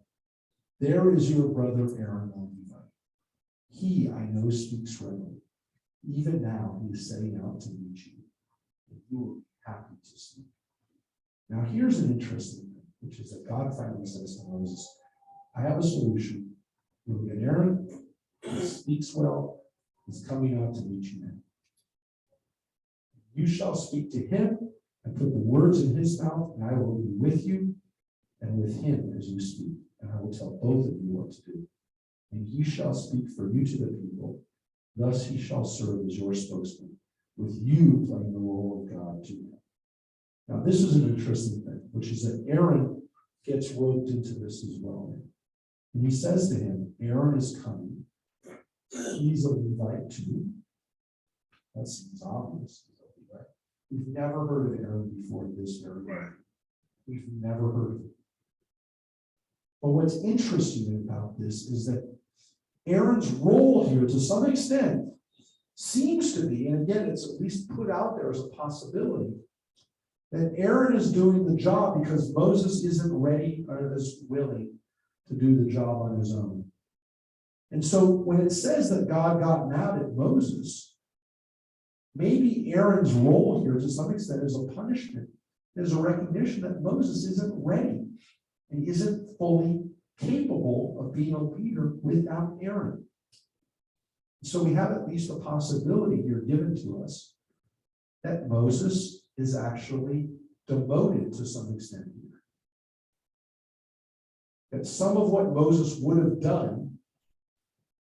there is your brother Aaron the Levite. He, I know, speaks readily. Even now he is setting out to meet you, and you will be happy to see. Now here's an interesting thing, which is that God finally says to Moses, I have a solution. You'll get Aaron, he speaks well, he's coming out to meet you now. You shall speak to him and put the words in his mouth, and I will be with you and with him as you speak, and I will tell both of you what to do. And he shall speak for you to the people. Thus he shall serve as your spokesman, with you playing the role of God to him. Now, this is an interesting thing, which is that Aaron gets roped into this as well. And he says to him, Aaron is coming. He's a Levite too. That seems obvious. Right? We've never heard of Aaron before this very day. We've never heard of him. But what's interesting about this is that Aaron's role here, to some extent, seems to be, and again, it's at least put out there as a possibility, that Aaron is doing the job because Moses isn't ready or as willing to do the job on his own. And so when it says that God got mad at Moses, maybe Aaron's role here to some extent is a punishment, is a recognition that Moses isn't ready and isn't fully capable of being a leader without Aaron. So we have at least a possibility here given to us that Moses is actually demoted to some extent here. That some of what Moses would have done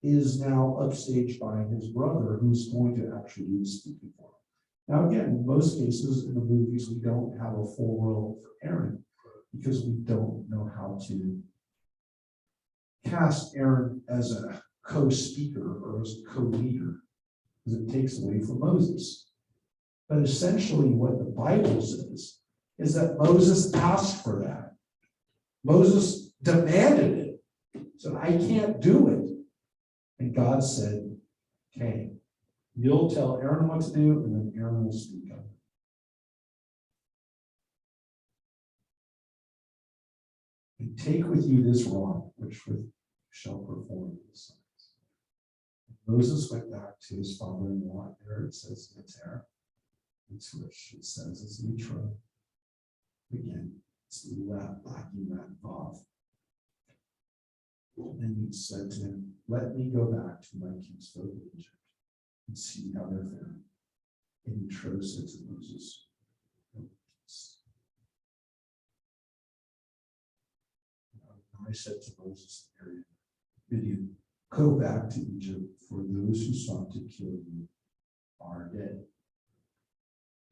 is now upstaged by his brother, who's going to actually do the speaking for him. Now, again, in most cases in the movies, we don't have a full role for Aaron because we don't know how to cast Aaron as a co-speaker or as a co-leader, because it takes away from Moses. But essentially what the Bible says is that Moses asked for that. Moses demanded it. Said, I can't do it. And God said, okay, you'll tell Aaron what to do, and then Aaron will speak up. And take with you this rod, which shall perform these signs. Moses went back to his father-in-law. There it says Mitzvah. It's which it says it's Mitra. Again, it's Latin Vav. And he said to him, let me go back to my kinsfolk in Egypt and see how they're faring. And Yitro said to Moses, I said to Moses and Aaron, Midian, go back to Egypt, for those who sought to kill you are dead.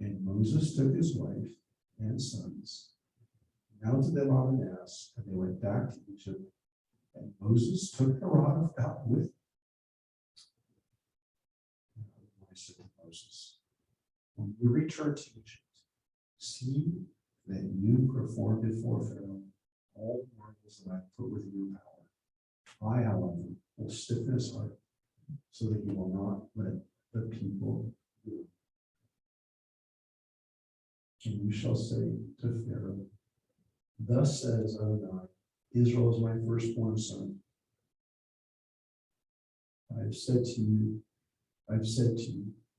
And Moses took his wife and sons, mounted them on an ass, and they went back to Egypt. And Moses took the rod of God with him. I said to Moses, when you return to Egypt, see that you perform before Pharaoh all the marvels that I put with your power. I, however, will stiffen his heart, so that he will not let the people do. And you shall say to Pharaoh, thus says Adonai, Israel is my firstborn son. I have said to you,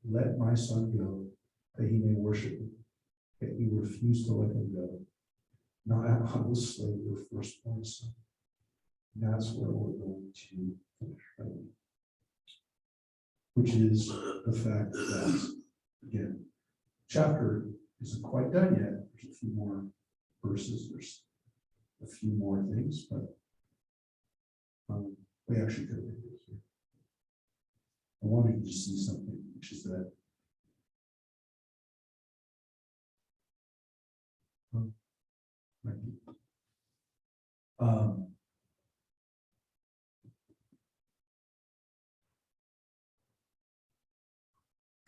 let my son go, that he may worship me. Yet you refuse to let him go. Now I will slay your firstborn son. And that's where we're going to finish, right? Which is the fact that, again, chapter isn't quite done yet. There's a few more verses. There's a few more things, but we actually could have made it here. I wanted you to see something, which is that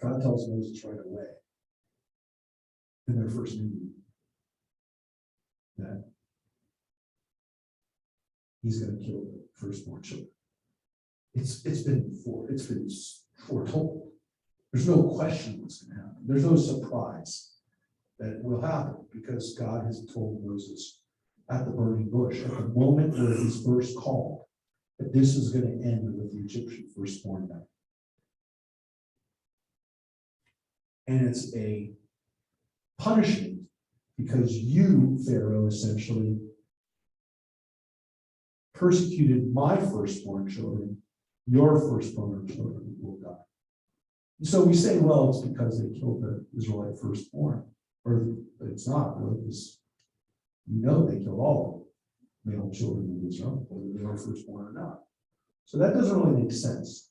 God tells Moses right away in their first meeting that he's going to kill the firstborn children. It's been foretold. There's no question what's going to happen. There's no surprise that it will happen because God has told Moses at the burning bush, at the moment where he's first called, that this is going to end with the Egyptian firstborn dying. And it's a punishment because you, Pharaoh, essentially persecuted my firstborn children, your firstborn children will die. And so we say, well, it's because they killed the Israelite firstborn, or it's not, really, because you know they killed all the male children of Israel, whether they are firstborn or not. So that doesn't really make sense.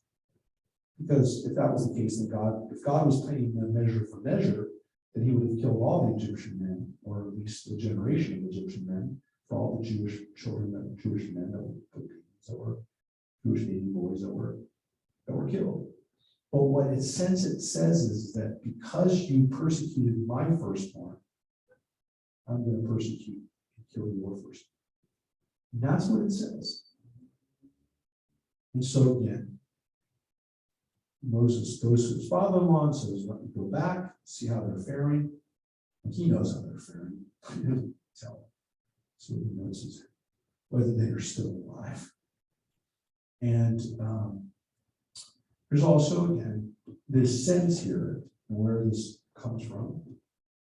Because if that was the case, then if God was paying them measure for measure, then he would have killed all the Egyptian men, or at least a generation of Egyptian men, for all the Jewish children, Jewish men that were Jewish baby boys that were killed. But what it says is that because you persecuted my firstborn, I'm going to persecute and kill your firstborn. And that's what it says. And so again, Moses goes to his father-in-law and says, let me go back, see how they're faring. And he knows how they're faring. He doesn't tell him. So he knows is whether they are still alive. And there's also, again, this sense here, where this comes from,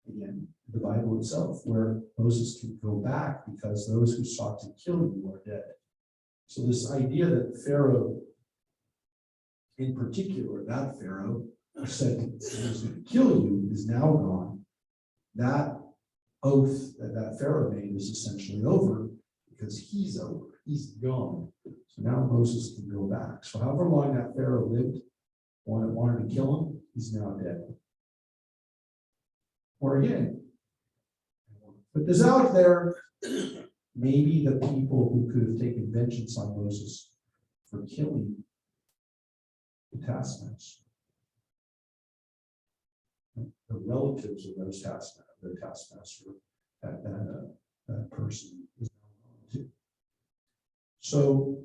again, the Bible itself, where Moses can go back because those who sought to kill you are dead. So this idea that Pharaoh, in particular, that Pharaoh who said he was going to kill you is now gone. That oath that Pharaoh made is essentially over because he's over, he's gone. So now Moses can go back. So however long that Pharaoh lived, wanted to kill him, he's now dead. Or again, put this out there, maybe the people who could have taken vengeance on Moses for killing the taskmasters, the relatives of those taskmaster, that person is now gone too. So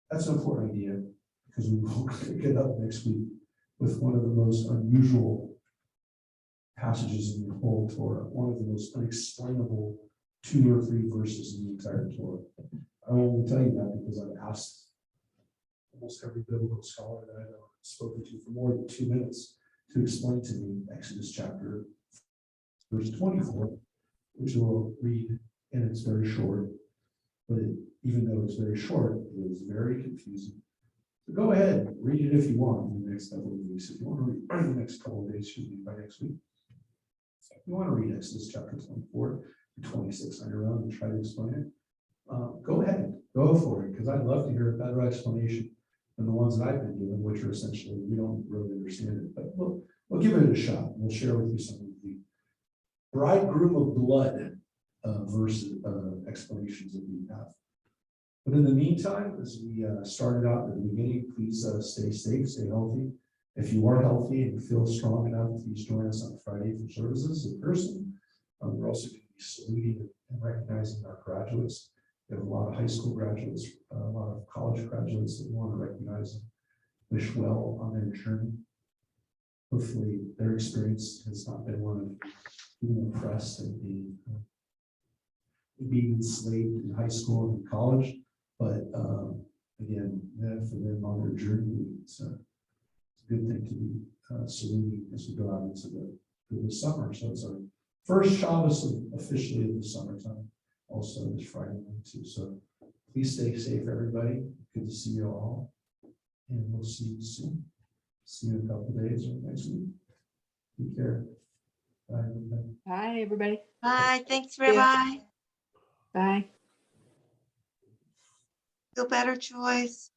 that's an important idea because we will pick it up next week with one of the most unusual passages in the whole Torah, one of the most unexplainable 2 or 3 verses in the entire Torah. I only tell you that because I've asked almost every biblical scholar that I've spoken to for more than 2 minutes to explain to me Exodus chapter verse 24, which we'll read, and it's very short, but even though it's very short, it is very confusing. So go ahead, read it if you want in the next couple of weeks. If you want to read the next couple of days, should be by next week. If you want to read Exodus chapter 24 to 26 on your own and try to explain it, go ahead, go for it, because I'd love to hear a better explanation than the ones that I've been given, which are essentially, we don't really understand it, but we'll give it a shot. We'll share with you some of the bridegroom of blood versus explanations that we have. But in the meantime, as we started out at the beginning, please stay safe, stay healthy. If you are healthy and feel strong enough, please join us on Friday for services in person. We're also going to be saluting and recognizing our graduates. We have a lot of high school graduates, a lot of college graduates that we want to recognize and wish well on their journey. Hopefully their experience has not been one of being oppressed and being enslaved in high school and college. But again, for them on their journey, it's a good thing to be saluting as we go out into the summer. So it's our first Shabbos officially of the summertime, also this Friday night too. So please stay safe, everybody. Good to see you all, and we'll see you soon. See you in a couple of days or next week. Take care. Bye, everybody. Bye, everybody. Bye. Thanks, Rabbi. Bye. Feel better, Joyce.